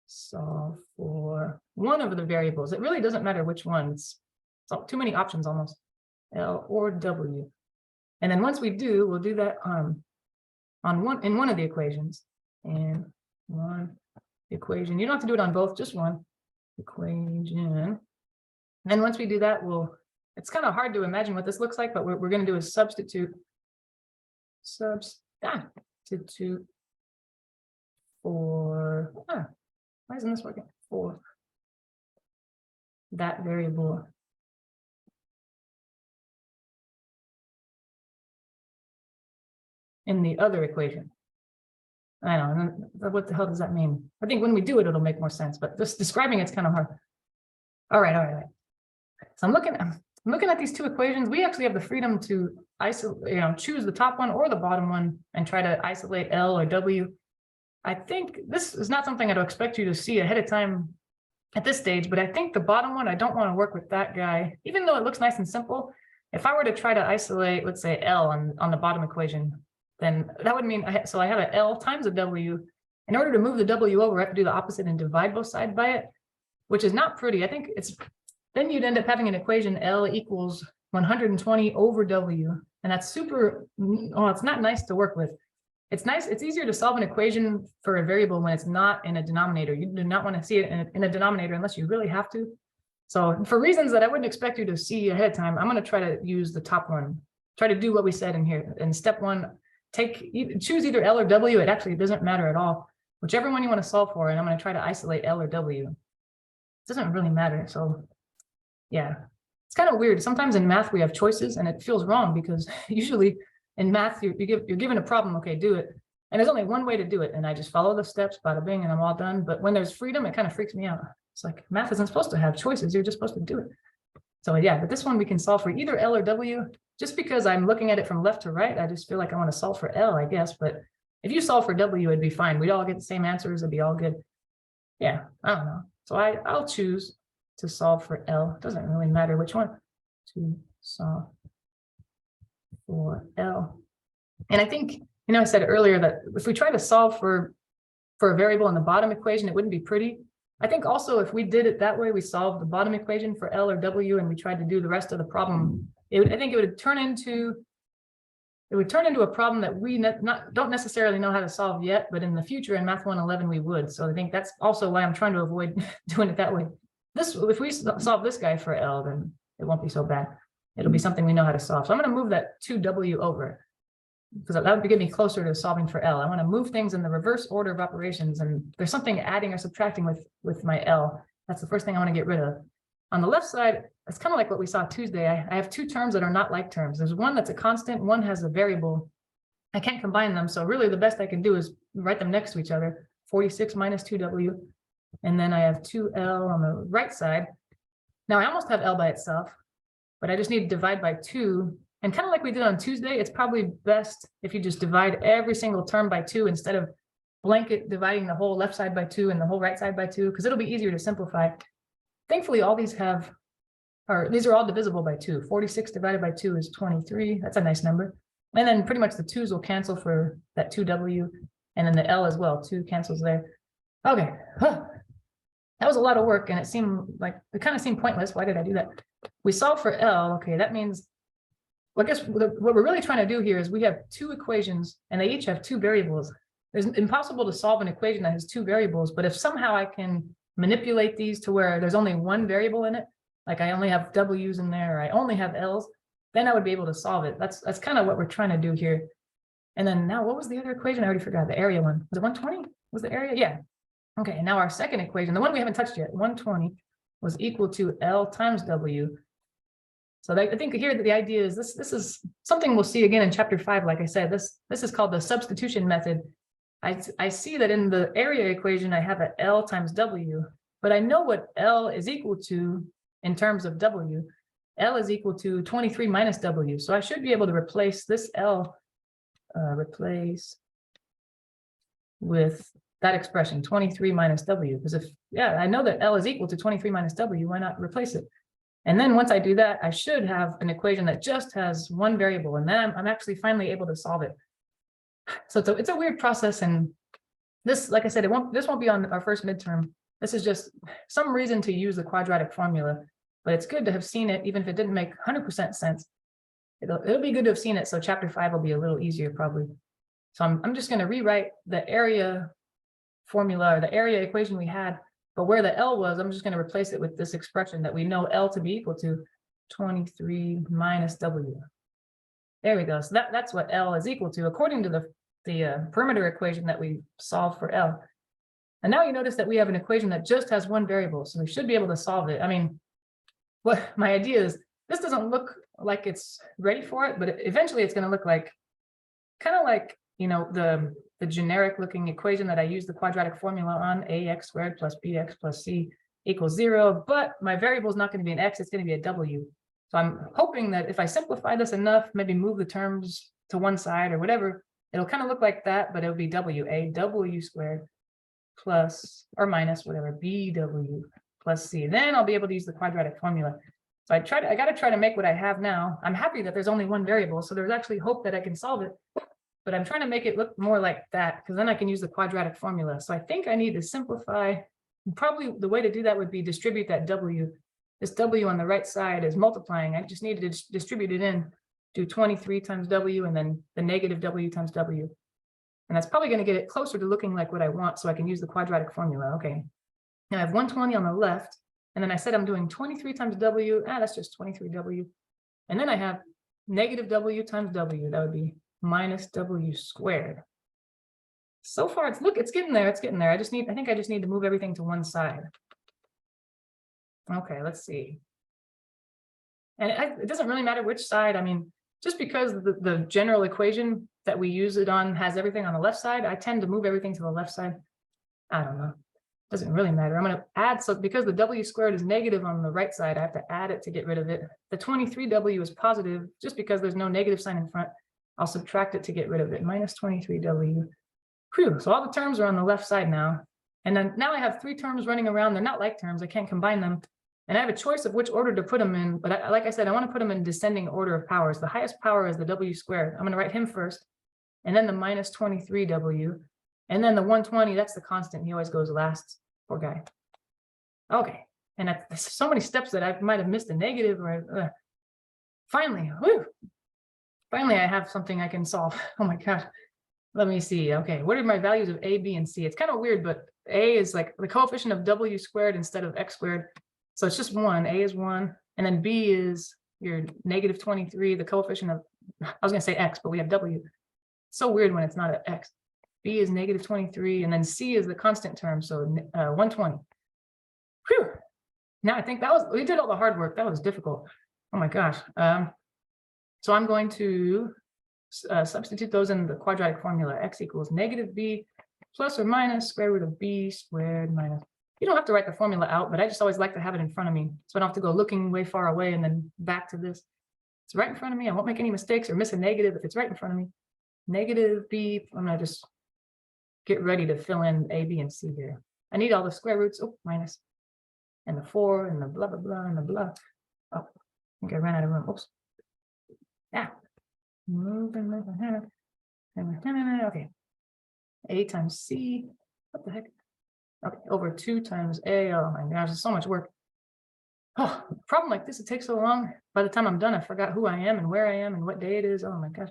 Solve for one of the variables. It really doesn't matter which one. It's too many options almost. L or W. And then once we do, we'll do that in one of the equations. And one equation. You don't have to do it on both, just one equation. And once we do that, it's kind of hard to imagine what this looks like, but what we're going to do is substitute for, why isn't this working? For that variable. In the other equation. I don't know, what the hell does that mean? I think when we do it, it'll make more sense, but just describing it's kind of hard. All right. So I'm looking at these two equations. We actually have the freedom to isolate, choose the top one or the bottom one and try to isolate L or W. I think this is not something I'd expect you to see ahead of time at this stage, but I think the bottom one, I don't want to work with that guy, even though it looks nice and simple. If I were to try to isolate, let's say L on the bottom equation, then that would mean so I have an L times a W. In order to move the W over, I have to do the opposite and divide both sides by it, which is not pretty. I think it's, then you'd end up having an equation L equals 120 over W. And that's super, well, it's not nice to work with. It's nice, it's easier to solve an equation for a variable when it's not in a denominator. You do not want to see it in a denominator unless you really have to. So for reasons that I wouldn't expect you to see ahead of time, I'm going to try to use the top one. Try to do what we said in here. In step one, choose either L or W. It actually doesn't matter at all. Whichever one you want to solve for, and I'm going to try to isolate L or W. It doesn't really matter. So yeah, it's kind of weird. Sometimes in math we have choices and it feels wrong because usually in math you're given a problem, okay, do it. And there's only one way to do it. And I just follow the steps, bada bing, and I'm all done. But when there's freedom, it kind of freaks me out. It's like math isn't supposed to have choices. You're just supposed to do it. So yeah, but this one we can solve for either L or W. Just because I'm looking at it from left to right, I just feel like I want to solve for L, I guess. But if you solve for W, it'd be fine. We'd all get the same answers. It'd be all good. Yeah, I don't know. So I'll choose to solve for L. It doesn't really matter which one. To solve for L. And I think, I said earlier that if we try to solve for a variable in the bottom equation, it wouldn't be pretty. I think also if we did it that way, we solved the bottom equation for L or W and we tried to do the rest of the problem, I think it would turn into a problem that we don't necessarily know how to solve yet, but in the future in Math 111 we would. So I think that's also why I'm trying to avoid doing it that way. If we solve this guy for L, then it won't be so bad. It'll be something we know how to solve. So I'm going to move that 2W over because that would get me closer to solving for L. I want to move things in the reverse order of operations, and there's something adding or subtracting with my L. That's the first thing I want to get rid of. On the left side, it's kind of like what we saw Tuesday. I have two terms that are not like terms. There's one that's a constant, one has a variable. I can't combine them. So really the best I can do is write them next to each other. 46 minus 2W. And then I have 2L on the right side. Now I almost have L by itself, but I just need to divide by 2. And kind of like we did on Tuesday, it's probably best if you just divide every single term by 2 instead of blanket dividing the whole left side by 2 and the whole right side by 2, because it'll be easier to simplify. Thankfully, all these these are all divisible by 2. 46 divided by 2 is 23. That's a nice number. And then pretty much the 2's will cancel for that 2W, and then the L as well. 2 cancels there. Okay. Huh. That was a lot of work, and it kind of seemed pointless. Why did I do that? We solve for L. Okay, that means, well, I guess what we're really trying to do here is we have 2 equations, and they each have 2 variables. It's impossible to solve an equation that has 2 variables, but if somehow I can manipulate these to where there's only 1 variable in it, like I only have W's in there, or I only have L's, then I would be able to solve it. That's kind of what we're trying to do here. And then now, what was the other equation? I already forgot. The area one. Was it 120? Was the area? Yeah. Okay, now our second equation, the one we haven't touched yet, 120 was equal to L times W. So I think here the idea is this is something we'll see again in chapter 5. Like I said, this is called the substitution method. I see that in the area equation, I have an L times W, but I know what L is equal to in terms of W. L is equal to 23 minus W. So I should be able to replace this L, replace with that expression, 23 minus W. Because I know that L is equal to 23 minus W, why not replace it? And then once I do that, I should have an equation that just has 1 variable, and then I'm actually finally able to solve it. So it's a weird process, and this, like I said, this won't be on our first midterm. This is just some reason to use the quadratic formula, but it's good to have seen it, even if it didn't make 100% sense. It'll be good to have seen it, so chapter 5 will be a little easier probably. So I'm just going to rewrite the area formula, or the area equation we had, but where the L was, I'm just going to replace it with this expression that we know L to be equal to 23 minus W. There we go. So that's what L is equal to according to the perimeter equation that we solved for L. And now you notice that we have an equation that just has 1 variable, so we should be able to solve it. I mean, what my idea is, this doesn't look like it's ready for it, but eventually it's going to look like kind of like, the generic looking equation that I use the quadratic formula on, ax squared plus bx plus c equals 0, but my variable is not going to be an x, it's going to be a w. So I'm hoping that if I simplify this enough, maybe move the terms to one side or whatever, it'll kind of look like that, but it'll be W squared plus or minus whatever BW plus C. Then I'll be able to use the quadratic formula. So I got to try to make what I have now. I'm happy that there's only one variable, so there's actually hope that I can solve it. But I'm trying to make it look more like that, because then I can use the quadratic formula. So I think I need to simplify. Probably the way to do that would be distribute that W. This W on the right side is multiplying. I just need to distribute it in, do 23 times W and then the negative W times W. And that's probably going to get it closer to looking like what I want, so I can use the quadratic formula. Okay. Now I have 120 on the left, and then I said I'm doing 23 times W. That's just 23W. And then I have negative W times W. That would be minus W squared. So far, it's getting there. It's getting there. I think I just need to move everything to one side. Okay, let's see. And it doesn't really matter which side. I mean, just because the general equation that we use it on has everything on the left side, I tend to move everything to the left side. I don't know. Doesn't really matter. I'm going to add, so because the W squared is negative on the right side, I have to add it to get rid of it. The 23W is positive, just because there's no negative sign in front. I'll subtract it to get rid of it, minus 23W. Whew, so all the terms are on the left side now. And then now I have 3 terms running around. They're not like terms. I can't combine them. And I have a choice of which order to put them in. But like I said, I want to put them in descending order of powers. The highest power is the W squared. I'm going to write him first, and then the minus 23W. And then the 120, that's the constant. He always goes last. Poor guy. Okay. And there's so many steps that I might have missed a negative. Or finally, whew, finally, I have something I can solve. Oh my gosh. Let me see. Okay, what are my values of A, B, and C? It's kind of weird, but A is like the coefficient of W squared instead of X squared. So it's just 1. A is 1. And then B is your negative 23, the coefficient of, I was going to say X, but we have W. So weird when it's not an X. B is negative 23, and then C is the constant term, so 120. Whew. Now I think we did all the hard work. That was difficult. Oh my gosh. So I'm going to substitute those in the quadratic formula. X equals negative B plus or minus square root of B squared minus. You don't have to write the formula out, but I just always like to have it in front of me, so I don't have to go looking way far away and then back to this. It's right in front of me. I won't make any mistakes or miss a negative if it's right in front of me. Negative B, I'm going to just get ready to fill in A, B, and C here. I need all the square roots. Oh, minus. And the 4 and the blah, blah, blah, and the blah. Oh, I think I ran out of room. Oops. Yeah. Okay. A times C. What the heck? Okay, over 2 times A. Oh my gosh, there's so much work. Oh, problem like this, it takes so long. By the time I'm done, I forgot who I am and where I am and what day it is. Oh my gosh.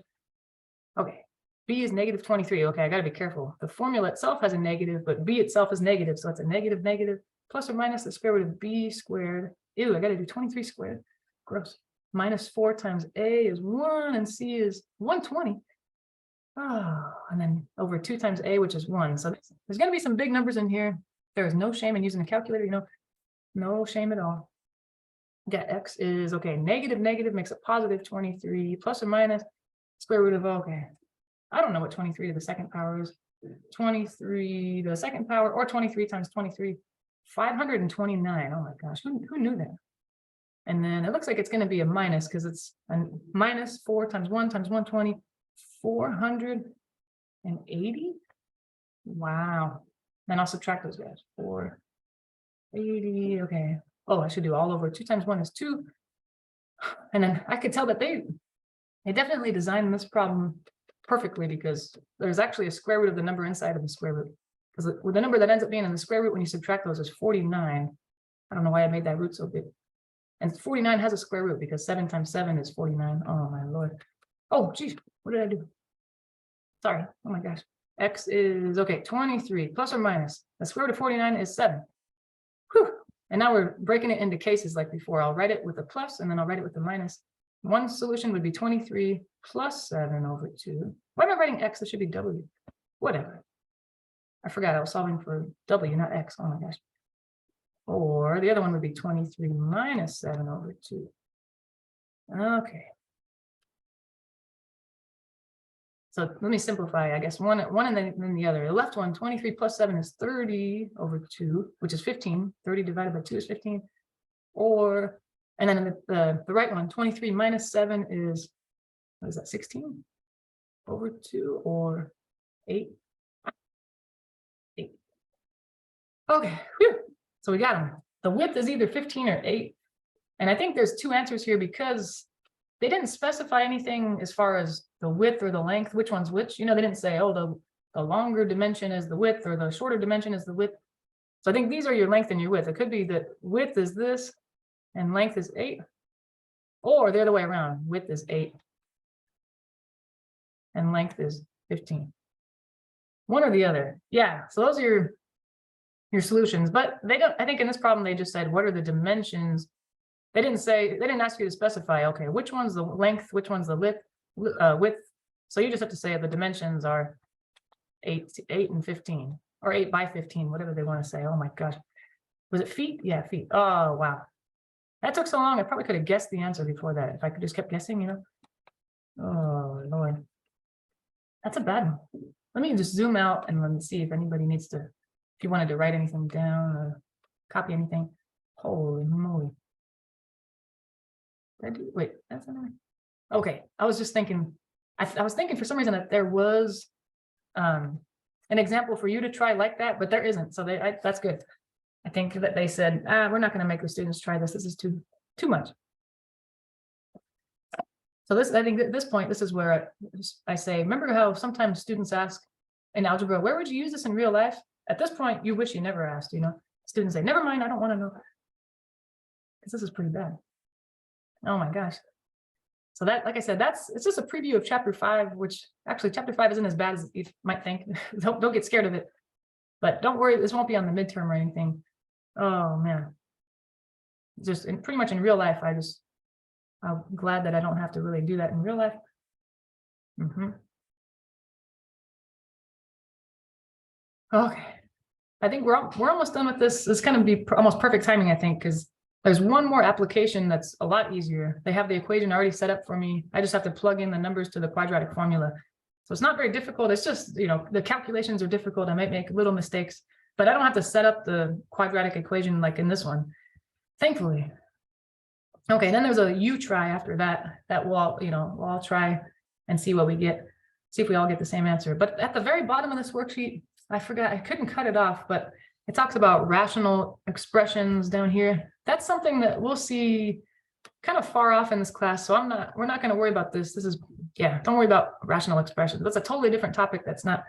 Okay. B is negative 23. Okay, I got to be careful. The formula itself has a negative, but B itself is negative. So it's a negative, negative, plus or minus the square root of B squared. Ew, I got to do 23 squared. Gross. Minus 4 times A is 1 and C is 120. Oh, and then over 2 times A, which is 1. So there's going to be some big numbers in here. There is no shame in using a calculator, no shame at all. Yeah, X is, okay, negative, negative makes a positive 23, plus or minus square root of, okay. I don't know what 23 to the second power is. 23 to the second power, or 23 times 23, 529. Oh my gosh, who knew that? And then it looks like it's going to be a minus, because it's a minus 4 times 1 times 120, 480. Wow. Then I'll subtract those guys. 480. Okay. Oh, I should do all over. 2 times 1 is 2. And then I could tell that they definitely designed this problem perfectly, because there's actually a square root of the number inside of the square root. Because with the number that ends up being in the square root, when you subtract those, is 49. I don't know why I made that root so big. And 49 has a square root, because 7 times 7 is 49. Oh my Lord. Oh, geez. What did I do? Sorry. Oh my gosh. X is, okay, 23 plus or minus. The square root of 49 is 7. Whew. And now we're breaking it into cases like before. I'll write it with a plus, and then I'll write it with a minus. One solution would be 23 plus 7 over 2. Why am I writing X? It should be W. Whatever. I forgot I was solving for W, not X. Oh my gosh. Or the other one would be 23 minus 7 over 2. Okay. So let me simplify, I guess, one and then the other. The left one, 23 plus 7 is 30 over 2, which is 15. 30 divided by 2 is 15. Or, and then the right one, 23 minus 7 is, what is that, 16? over 2 or 8. 8. Okay, whew. So we got them. The width is either 15 or 8. And I think there's 2 answers here because they didn't specify anything as far as the width or the length, which one's which. You know, they didn't say, oh, the longer dimension is the width or the shorter dimension is the width. So I think these are your length and your width. It could be that width is this and length is 8, or the other way around, width is 8 and length is 15. One or the other. Yeah, so those are your solutions, but they don't, I think in this problem, they just said, what are the dimensions? They didn't ask you to specify, okay, which one's the length, which one's the width. So you just have to say the dimensions are 8 and 15, or 8 by 15, whatever they want to say. Oh my gosh. Was it feet? Yeah, feet. Oh, wow. That took so long. I probably could have guessed the answer before that. If I could just kept guessing, you know. Oh, Lord. That's a bad one. Let me just zoom out and let me see if anybody needs to, if you wanted to write anything down or copy anything. Holy moly. Wait, that's another. Okay, I was just thinking, I was thinking for some reason that there was an example for you to try like that, but there isn't. So that's good. I think that they said, we're not going to make the students try this. This is too much. So this, I think at this point, this is where I say, remember how sometimes students ask in algebra, where would you use this in real life? At this point, you wish you never asked, you know. Students say, never mind, I don't want to know. Because this is pretty bad. Oh my gosh. So that, like I said, it's just a preview of chapter 5, which actually chapter 5 isn't as bad as you might think. Don't get scared of it. But don't worry, this won't be on the midterm or anything. Oh man. Just pretty much in real life, I'm glad that I don't have to really do that in real life. Okay. I think we're almost done with this. This is going to be almost perfect timing, I think, because there's one more application that's a lot easier. They have the equation already set up for me. I just have to plug in the numbers to the quadratic formula. So it's not very difficult. It's just, you know, the calculations are difficult. I might make little mistakes, but I don't have to set up the quadratic equation like in this one, thankfully. Okay, then there's a U try after that we'll all try and see what we get, see if we all get the same answer. But at the very bottom of this worksheet, I forgot, I couldn't cut it off, but it talks about rational expressions down here. That's something that we'll see kind of far off in this class. So we're not going to worry about this. This is, yeah, don't worry about rational expressions. That's a totally different topic. That's not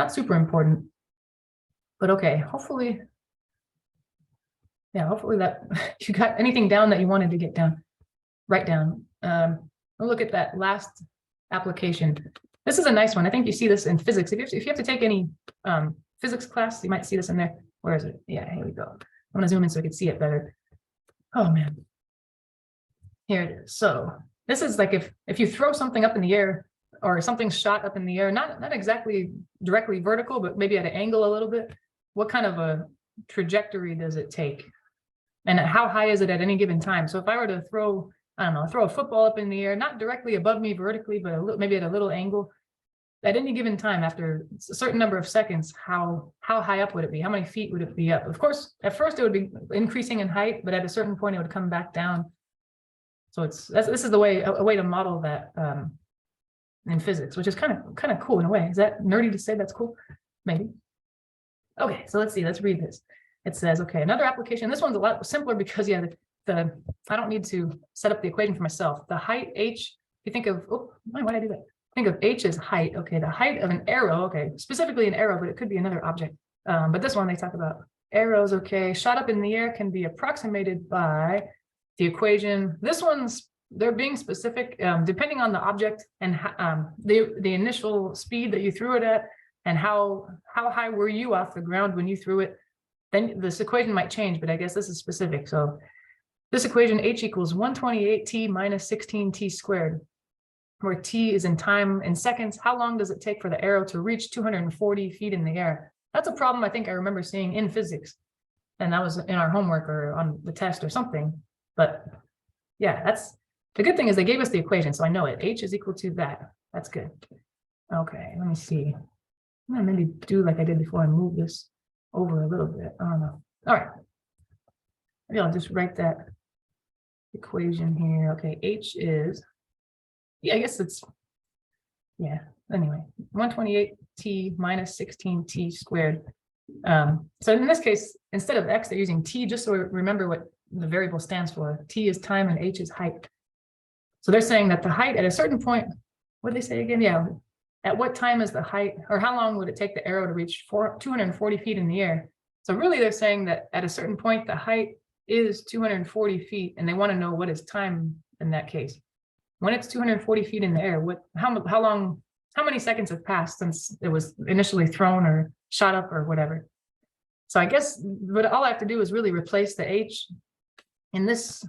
super important. But okay, hopefully, yeah, hopefully that you got anything down that you wanted to get down, write down. We'll look at that last application. This is a nice one. I think you see this in physics. If you have to take any physics class, you might see this in there. Where is it? Yeah, here we go. I'm going to zoom in so I can see it better. Oh man. Here it is. So this is like if you throw something up in the air or something's shot up in the air, not exactly directly vertical, but maybe at an angle a little bit, what kind of a trajectory does it take? And how high is it at any given time? So if I were to throw, I don't know, throw a football up in the air, not directly above me vertically, but maybe at a little angle, at any given time, after a certain number of seconds, how high up would it be? How many feet would it be up? Of course, at first it would be increasing in height, but at a certain point it would come back down. So this is a way to model that in physics, which is kind of cool in a way. Is that nerdy to say that's cool? Maybe. Okay, so let's see. Let's read this. It says, okay, another application. This one's a lot simpler because yeah, I don't need to set up the equation for myself. The height h. If you think of, oh, why did I do that? Think of h as height. Okay, the height of an arrow. Okay, specifically an arrow, but it could be another object. But this one they talk about arrows. Okay, shot up in the air can be approximated by the equation. This one's, they're being specific, depending on the object and the initial speed that you threw it at, and how high were you off the ground when you threw it. Then this equation might change, but I guess this is specific. So this equation h equals 128t minus 16t squared, where t is in time in seconds. How long does it take for the arrow to reach 240 feet in the air? That's a problem I think I remember seeing in physics, and that was in our homework or on the test or something. But yeah, that's the good thing is they gave us the equation, so I know it. H is equal to that. That's good. Okay, let me see. I'm gonna maybe do like I did before and move this over a little bit. I don't know. All right. Maybe I'll just write that equation here. Okay, H is, yeah, I guess it's Yeah, anyway, 128t minus 16t squared. So in this case, instead of x, they're using t, just so we remember what the variable stands for. T is time and h is height. So they're saying that the height at a certain point, what did they say again? Yeah, at what time is the height, or how long would it take the arrow to reach 240 feet in the air? So really they're saying that at a certain point, the height is 240 feet, and they want to know what is time in that case. When it's 240 feet in the air, how many seconds have passed since it was initially thrown or shot up or whatever? So I guess what all I have to do is really replace the h in this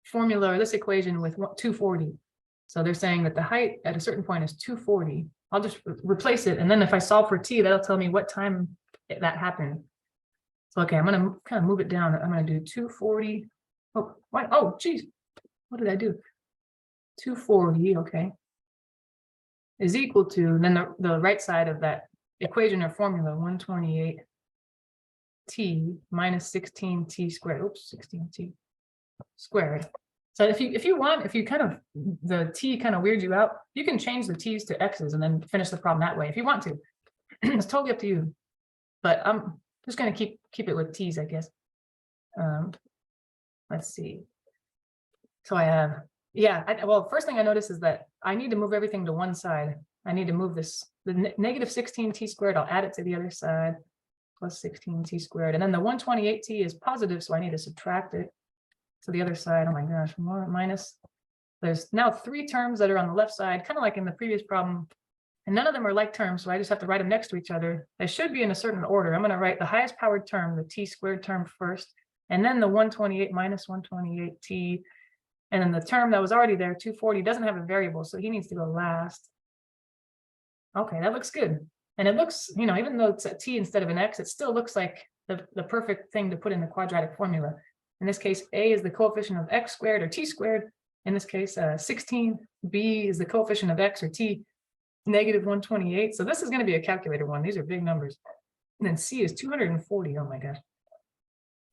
formula or this equation with 240. So they're saying that the height at a certain point is 240. I'll just replace it. And then if I solve for t, that'll tell me what time that happened. So, okay, I'm going to kind of move it down. I'm going to do 240. Oh, what? Oh, geez. What did I do? 240, okay, is equal to, then the right side of that equation or formula, 128t minus 16t squared. Oops, 16t squared. So if you want, if you kind of, the t kind of weirds you out, you can change the t's to x's and then finish the problem that way if you want to. It's totally up to you. But I'm just going to keep it with t's, I guess. Let's see. So I have, yeah, well, first thing I notice is that I need to move everything to one side. I need to move this, the negative 16t squared, I'll add it to the other side, plus 16t squared. And then the 128t is positive, so I need to subtract it to the other side. Oh my gosh, more minus. There's now 3 terms that are on the left side, kind of like in the previous problem. And none of them are like terms, so I just have to write them next to each other. They should be in a certain order. I'm going to write the highest powered term, the t squared term first, and then the 128 minus 128t. And then the term that was already there, 240, doesn't have a variable, so he needs to go last. Okay, that looks good. And it looks, you know, even though it's a t instead of an x, it still looks like the perfect thing to put in the quadratic formula. In this case, a is the coefficient of x squared or t squared. In this case, 16, b is the coefficient of x or t, negative 128. So this is going to be a calculator one. These are big numbers. And then c is 240. Oh my gosh.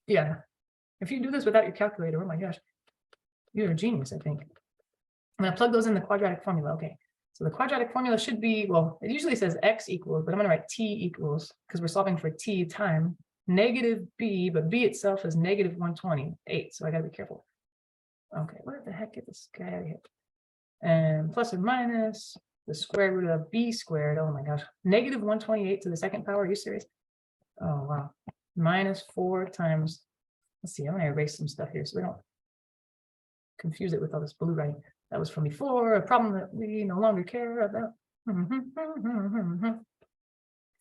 Yeah. If you do this without your calculator, oh my gosh. You're a genius, I think. I'm going to plug those in the quadratic formula. Okay, so the quadratic formula should be, well, it usually says x equals, but I'm going to write t equals, because we're solving for t time, negative b, but b itself is negative 128, so I got to be careful. Okay, where the heck is this guy out of here? And plus or minus the square root of b squared, oh my gosh, negative 128 to the second power, are you serious? Oh, wow. Minus 4 times, let's see, I'm going to erase some stuff here so we don't confuse it with all this blue writing. That was from before, a problem that we no longer care about.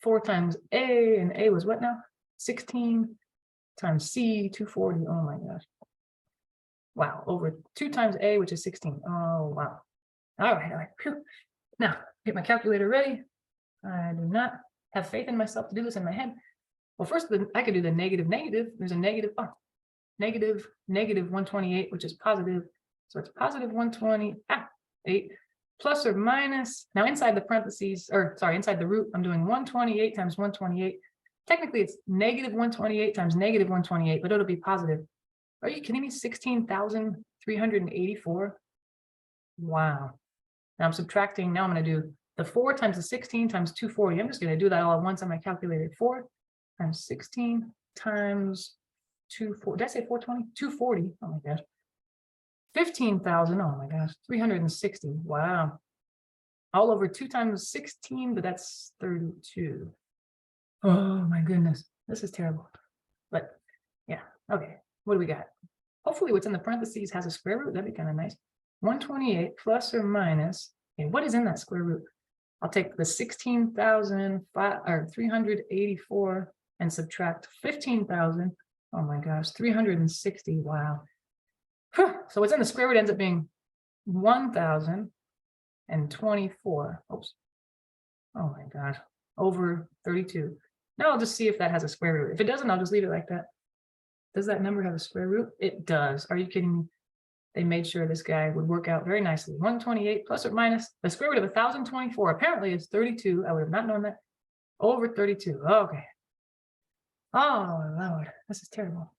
4 times a, and a was what now? 16 times c, 240. Oh my gosh. Wow, over 2 times a, which is 16. Oh, wow. All right. Whew. Now, get my calculator ready. I do not have faith in myself to do this in my head. Well, first, I could do the negative. There's a negative. Oh, negative 128, which is positive. So it's positive 128 plus or minus. Now inside the parentheses, or sorry, inside the root, I'm doing 128 times 128. Technically, it's negative 128 times negative 128, but it'll be positive. Are you kidding me? 16,384. Wow. Now I'm subtracting. Now I'm going to do the 4 times the 16 times 240. I'm just going to do that all at once on my calculator. 4 times 16 times 240. Did I say 420? 240. Oh my gosh. 15,000. Oh my gosh. 360. Wow. All over 2 times 16, but that's 32. Oh my goodness. This is terrible. But yeah. Okay. What do we got? Hopefully what's in the parentheses has a square root. That'd be kind of nice. 128 plus or minus. Okay, what is in that square root? I'll take the 384 and subtract 15,000. Oh my gosh, 360. Wow. So what's in the square root ends up being 1,024. Oops. Oh my gosh. Over 32. Now I'll just see if that has a square root. If it doesn't, I'll just leave it like that. Does that number have a square root? It does. Are you kidding me? They made sure this guy would work out very nicely. 128 plus or minus the square root of 1,024 apparently is 32. I would have not known that. Over 32. Okay. Oh Lord, this is terrible.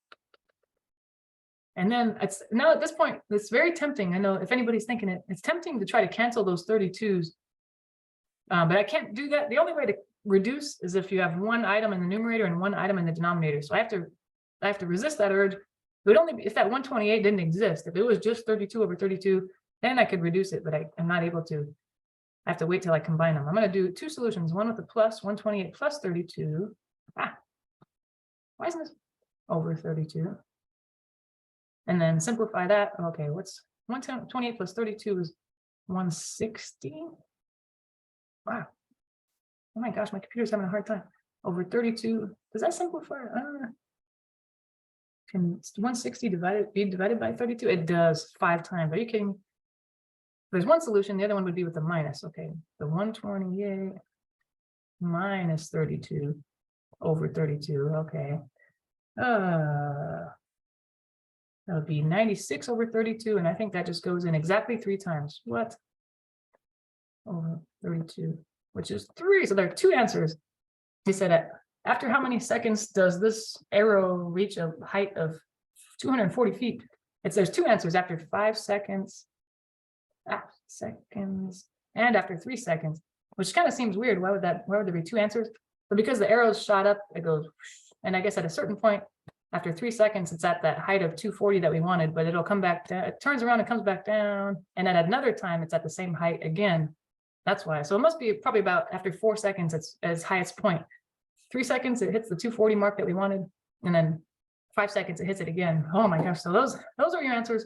And then it's now at this point, it's very tempting. I know if anybody's thinking it, it's tempting to try to cancel those 32s But I can't do that. The only way to reduce is if you have one item in the numerator and one item in the denominator. So I have to resist that urge. It would only be if that 128 didn't exist. If it was just 32 over 32, then I could reduce it, but I'm not able to. I have to wait till I combine them. I'm going to do two solutions, one with the plus 128 plus 32. Why isn't this over 32? And then simplify that. Okay, what's 128 plus 32 is 160. Wow. Oh my gosh, my computer's having a hard time. Over 32. Does that simplify? Can 160 be divided by 32? It does 5 times. Are you kidding me? There's one solution. The other one would be with the minus. Okay, the 128 minus 32 over 32. Okay. That would be 96 over 32. And I think that just goes in exactly 3 times. What? Over 32, which is 3. So there are 2 answers. He said, after how many seconds does this arrow reach a height of 240 feet? There's 2 answers, after 5 seconds, and after 3 seconds, which kind of seems weird. Why would there be 2 answers? But because the arrows shot up, it goes, and I guess at a certain point, after 3 seconds, it's at that height of 240 that we wanted, but it'll come back down. It turns around and comes back down. And then at another time, it's at the same height again. That's why. So it must be probably about after 4 seconds, it's at its highest point. 3 seconds, it hits the 240 mark that we wanted. And then 5 seconds, it hits it again. Oh my gosh. So those are your answers.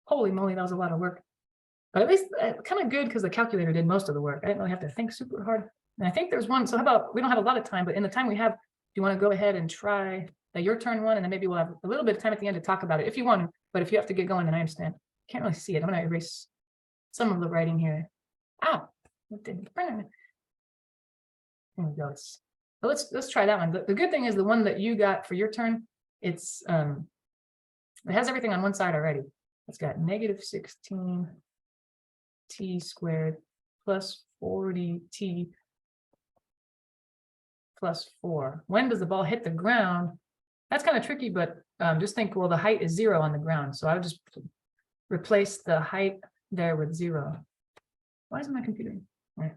Holy moly, that was a lot of work. But at least kind of good because the calculator did most of the work. I didn't really have to think super hard. And I think there's one. So how about, we don't have a lot of time, but in the time we have, do you want to go ahead and try the your turn one? And then maybe we'll have a little bit of time at the end to talk about it if you want to. But if you have to get going, then I understand. Can't really see it. I'm going to erase some of the writing here. Ow. There we go. So let's try that one. The good thing is the one that you got for your turn, it has everything on one side already. It's got negative 16 t squared plus 40 t plus 4. When does the ball hit the ground? That's kind of tricky, but just think, well, the height is 0 on the ground. So I would just replace the height there with 0. Why isn't my computer? Right.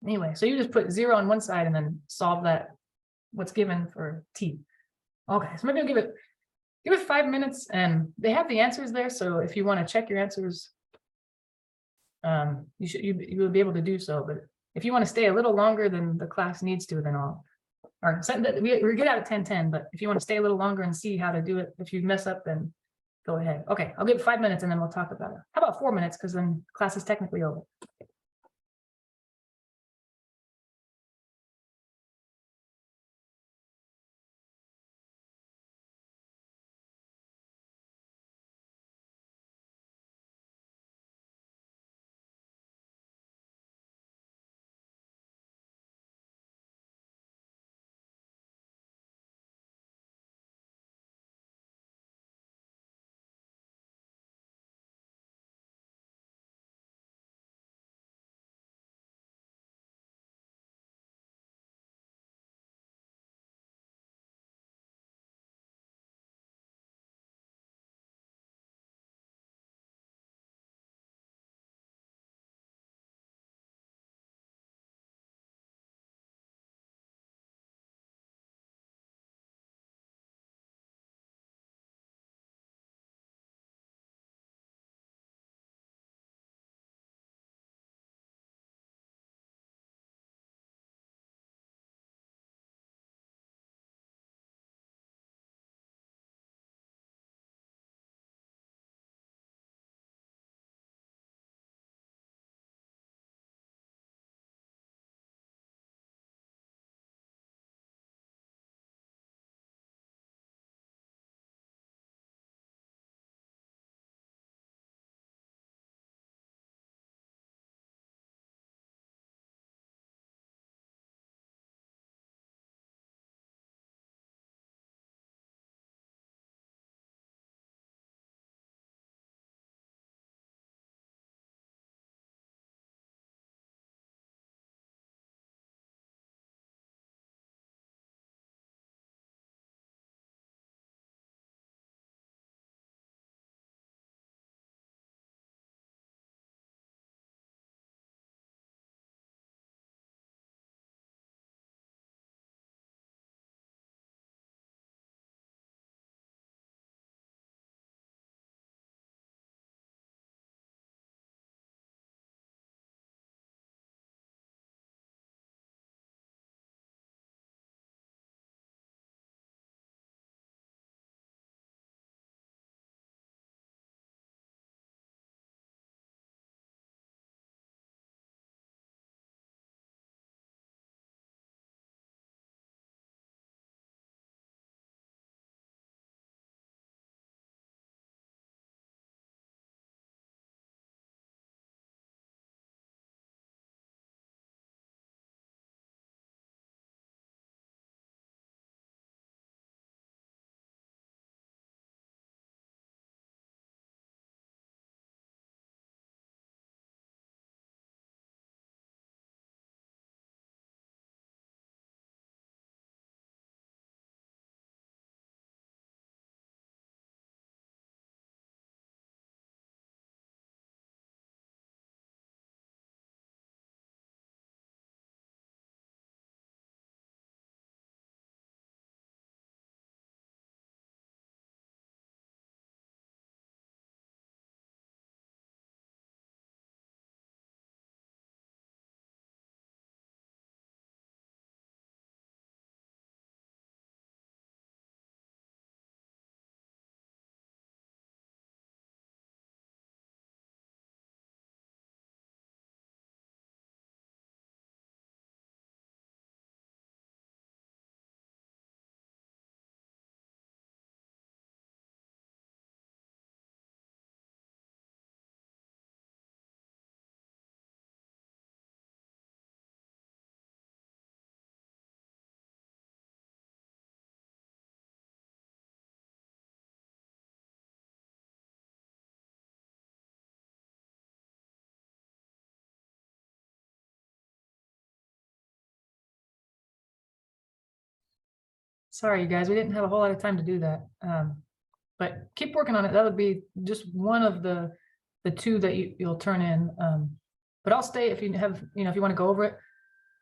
Anyway, so you just put 0 on one side and then solve that, what's given for t. Okay, so maybe I'll give it 5 minutes, and they have the answers there. So if you want to check your answers, you will be able to do so. But if you want to stay a little longer than the class needs to, then we get out at 10:10. But if you want to stay a little longer and see how to do it, if you mess up, then go ahead. Okay, I'll give it 5 minutes and then we'll talk about it. How about 4 minutes? Because then class is technically over. Sorry, you guys, we didn't have a whole lot of time to do that. But keep working on it. That would be just one of the two that you'll turn in. But I'll stay if you have, if you want to go over it.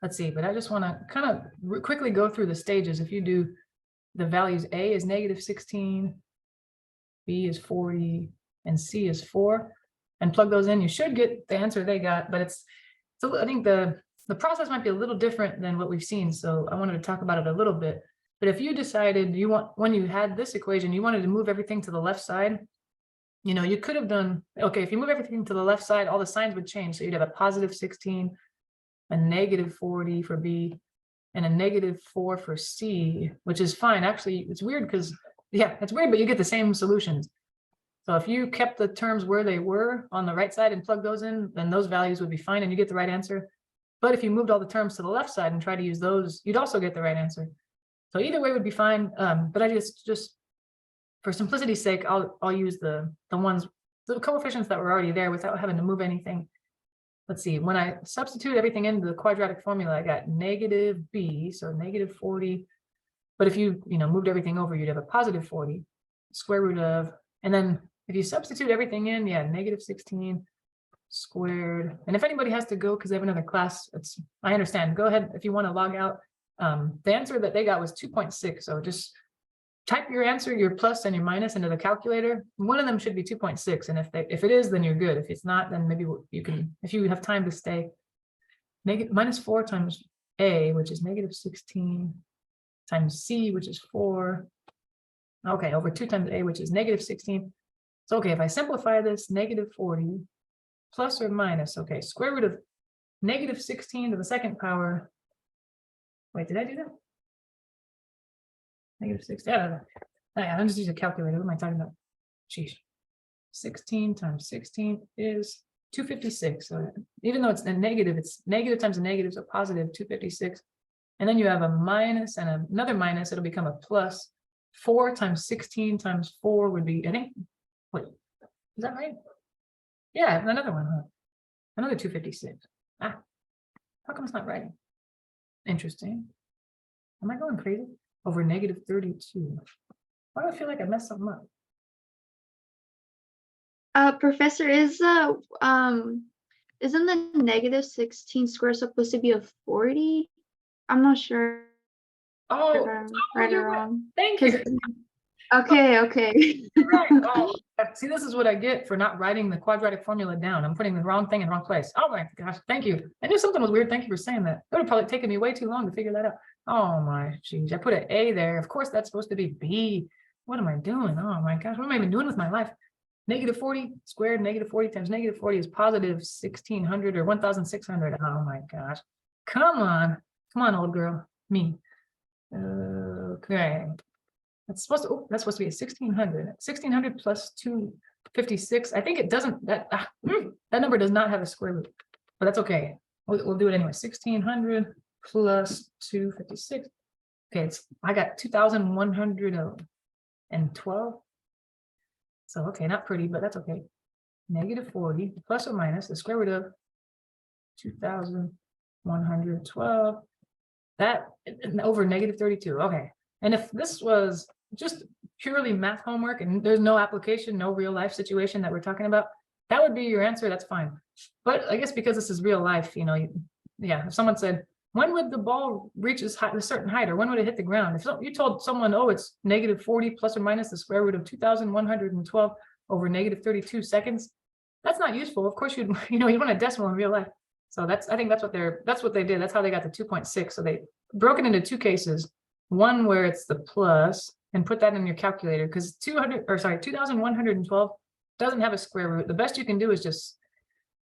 Let's see, but I just want to kind of quickly go through the stages. If you do the values, A is -16, B is 40, and C is 4, and plug those in, you should get the answer they got, but I think the process might be a little different than what we've seen. So I wanted to talk about it a little bit. But if you decided when you had this equation, you wanted to move everything to the left side, you could have done, okay, if you move everything to the left side, all the signs would change. So you'd have a +16, a -40 for B, and a -4 for C, which is fine. Actually, it's weird because, yeah, it's weird, but you get the same solutions. So if you kept the terms where they were on the right side and plugged those in, then those values would be fine and you get the right answer. But if you moved all the terms to the left side and try to use those, you'd also get the right answer. So either way would be fine. But I just for simplicity's sake, I'll use the coefficients that were already there without having to move anything. Let's see, when I substitute everything into the quadratic formula, I got -b, so -40. But if you moved everything over, you'd have a +40, square root of, and then if you substitute everything in, yeah, -16 squared. And if anybody has to go because they have another class, I understand. Go ahead if you want to log out. The answer that they got was 2.6. So just type your answer, your plus and your minus into the calculator. One of them should be 2.6. And if it is, then you're good. If it's not, then maybe you can, if you have time to stay. -4 times A, which is -16, times C, which is 4. Okay, over 2 times A, which is -16. So okay, if I simplify this, -40 plus or minus, okay, square root of -16 to the second power. Wait, did I do that? -6. Yeah, I'm just using a calculator. What am I talking about? Sheesh. 16 times 16 is 256. So even though it's a negative, it's negative times a negative, so positive 256. And then you have a minus and another minus, it'll become a plus. 4 times 16 times 4 would be, I think, wait, is that right? Yeah, another one, huh? Another 256. Ah, how come it's not right? Interesting. Am I going crazy? Over -32. Why do I feel like I messed something up? Professor, isn't the -16 square supposed to be a 40? I'm not sure if Oh, I'm right you're or right. wrong. Thank you. Okay. You're right. Oh, see, this is what I get for not writing the quadratic formula down. I'm putting the wrong thing in the wrong place. Oh my gosh, thank you. I knew something was weird. Thank you for saying that. It would have probably taken me way too long to figure that out. Oh my geez, I put an A there. Of course, that's supposed to be B. What am I doing? Oh my gosh, what am I even doing with my life? -40 squared, -40 times -40 is positive 1,600 or 1,600. Oh my gosh. Come on, old girl. Me. Okay. That's supposed to be a 1,600. 1,600 plus 256. I think it doesn't, that number does not have a square root, but that's okay. We'll do it anyway. 1,600 plus 256. Okay, I got 2,112. So okay, not pretty, but that's okay. -40 plus or minus the square root of 2,112. That over -32. Okay. And if this was just purely math homework and there's no application, no real life situation that we're talking about, that would be your answer. That's fine. But I guess because this is real life, yeah, if someone said, when would the ball reach a certain height, or when would it hit the ground? If you told someone, oh, it's -40 plus or minus the square root of 2,112 over -32 seconds, that's not useful. Of course, you want a decimal in real life. So I think that's what they did. That's how they got the 2.6. So they broke it into two cases. One where it's the plus, and put that in your calculator, because 2,112 doesn't have a square root. The best you can do is just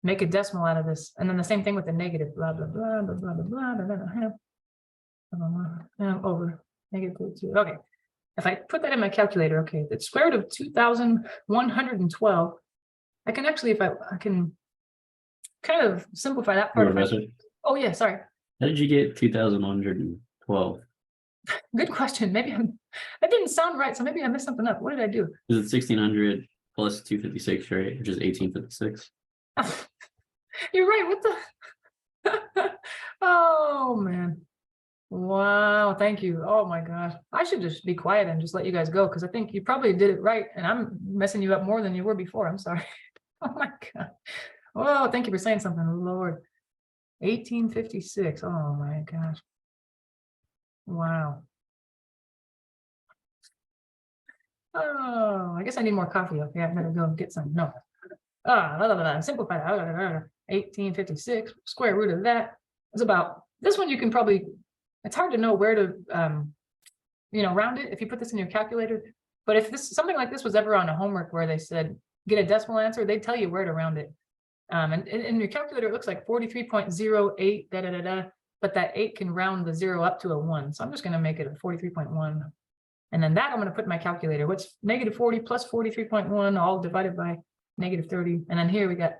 make a decimal out of this, and then the same thing with the negative, blah blah blah blah blah blah blah blah over -32. Okay, if I put that in my calculator, okay, the square root of 2,112, I can actually, if I can kind of simplify that part. Oh yeah, sorry. How did you get 2,112? Good question. Maybe that didn't sound right, so maybe I messed something up. What did I do? Is it 1,600 plus 256, right? Which is 1,856. You're right. What the? Oh man. Wow, thank you. Oh my gosh. I should just be quiet and just let you guys go because I think you probably did it right and I'm messing you up more than you were before. I'm sorry. Oh my God. Oh, thank you for saying something, Lord. 1856. Oh my gosh. Wow. Oh, I guess I need more coffee. Okay, I'm gonna go get some. No. Simplify that. 1856. Square root of that is about this one. You can probably, it's hard to know where to round it if you put this in your calculator. But if this something like this was ever on a homework where they said get a decimal answer, they'd tell you where to round it. And in your calculator, it looks like 43.08, but that 8 can round the 0 up to a 1. So I'm just going to make it a 43.1. And then that I'm going to put in my calculator. What's negative 40 plus 43.1 all divided by negative 30. And then here we got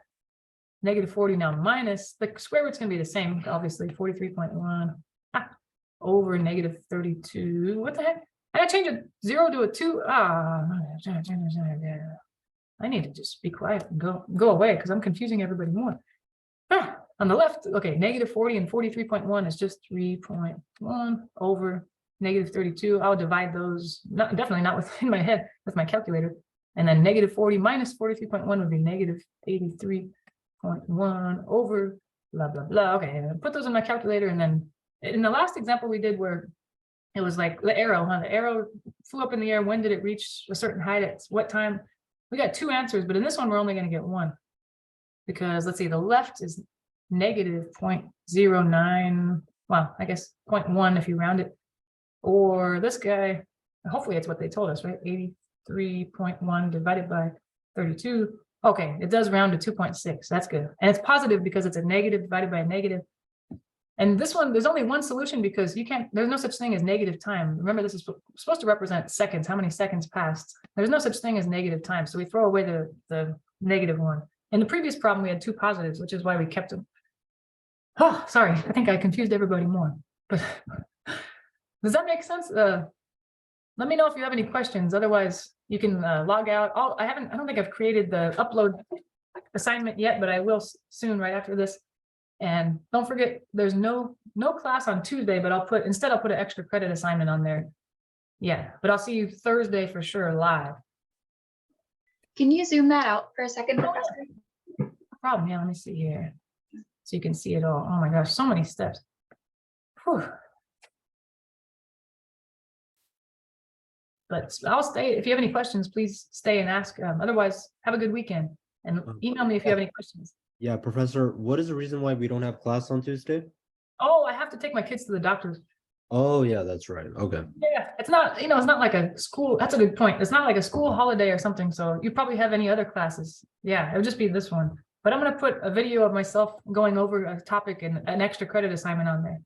negative 40 now minus the square root's going to be the same, obviously 43.1 over negative 32. What the heck? I gotta change a 0 to a 2. I need to just be quiet and go away because I'm confusing everybody more. On the left, okay, negative 40 and 43.1 is just 3.1 over negative 32. I'll divide those, definitely not within my head, with my calculator. And then negative 40 minus 43.1 would be negative 83.1 over blah, blah, blah. Okay, put those in my calculator. And then in the last example we did where it was like the arrow, the arrow flew up in the air. When did it reach a certain height at what time? We got 2 answers, but in this one, we're only going to get 1. Because let's see, the left is negative 0.09. Well, I guess 0.1 if you round it. Or this guy, hopefully it's what they told us, right? 83.1 divided by 32. Okay, it does round to 2.6. That's good. And it's positive because it's a negative divided by a negative. And this one, there's only one solution because you can't, there's no such thing as negative time. Remember, this is supposed to represent seconds, how many seconds passed. There's no such thing as negative time. So we throw away the negative one. In the previous problem, we had 2 positives, which is why we kept them. Oh, sorry. I think I confused everybody more. But does that make sense? Let me know if you have any questions. Otherwise, you can log out. I don't think I've created the upload assignment yet, but I will soon right after this. And don't forget, there's no class on Tuesday, but I'll put an extra credit assignment on there. Yeah, but I'll see you Thursday for sure live. Can you zoom that out for a second? No problem. Yeah, let me see here. So you can see it all. Oh my gosh, so many steps. Whew. But I'll stay. If you have any questions, please stay and ask. Otherwise, have a good weekend and email me if you have any questions. Yeah, Professor, what is the reason why we don't have class on Tuesday? Oh, I have to take my kids to the doctor's. Oh, yeah, that's right. Okay. Yeah, it's not, it's not like a school. That's a good point. It's not like a school holiday or something. So you probably have any other classes. Yeah, it would just be this one. But I'm going to put a video of myself going over a topic and an extra credit assignment on there.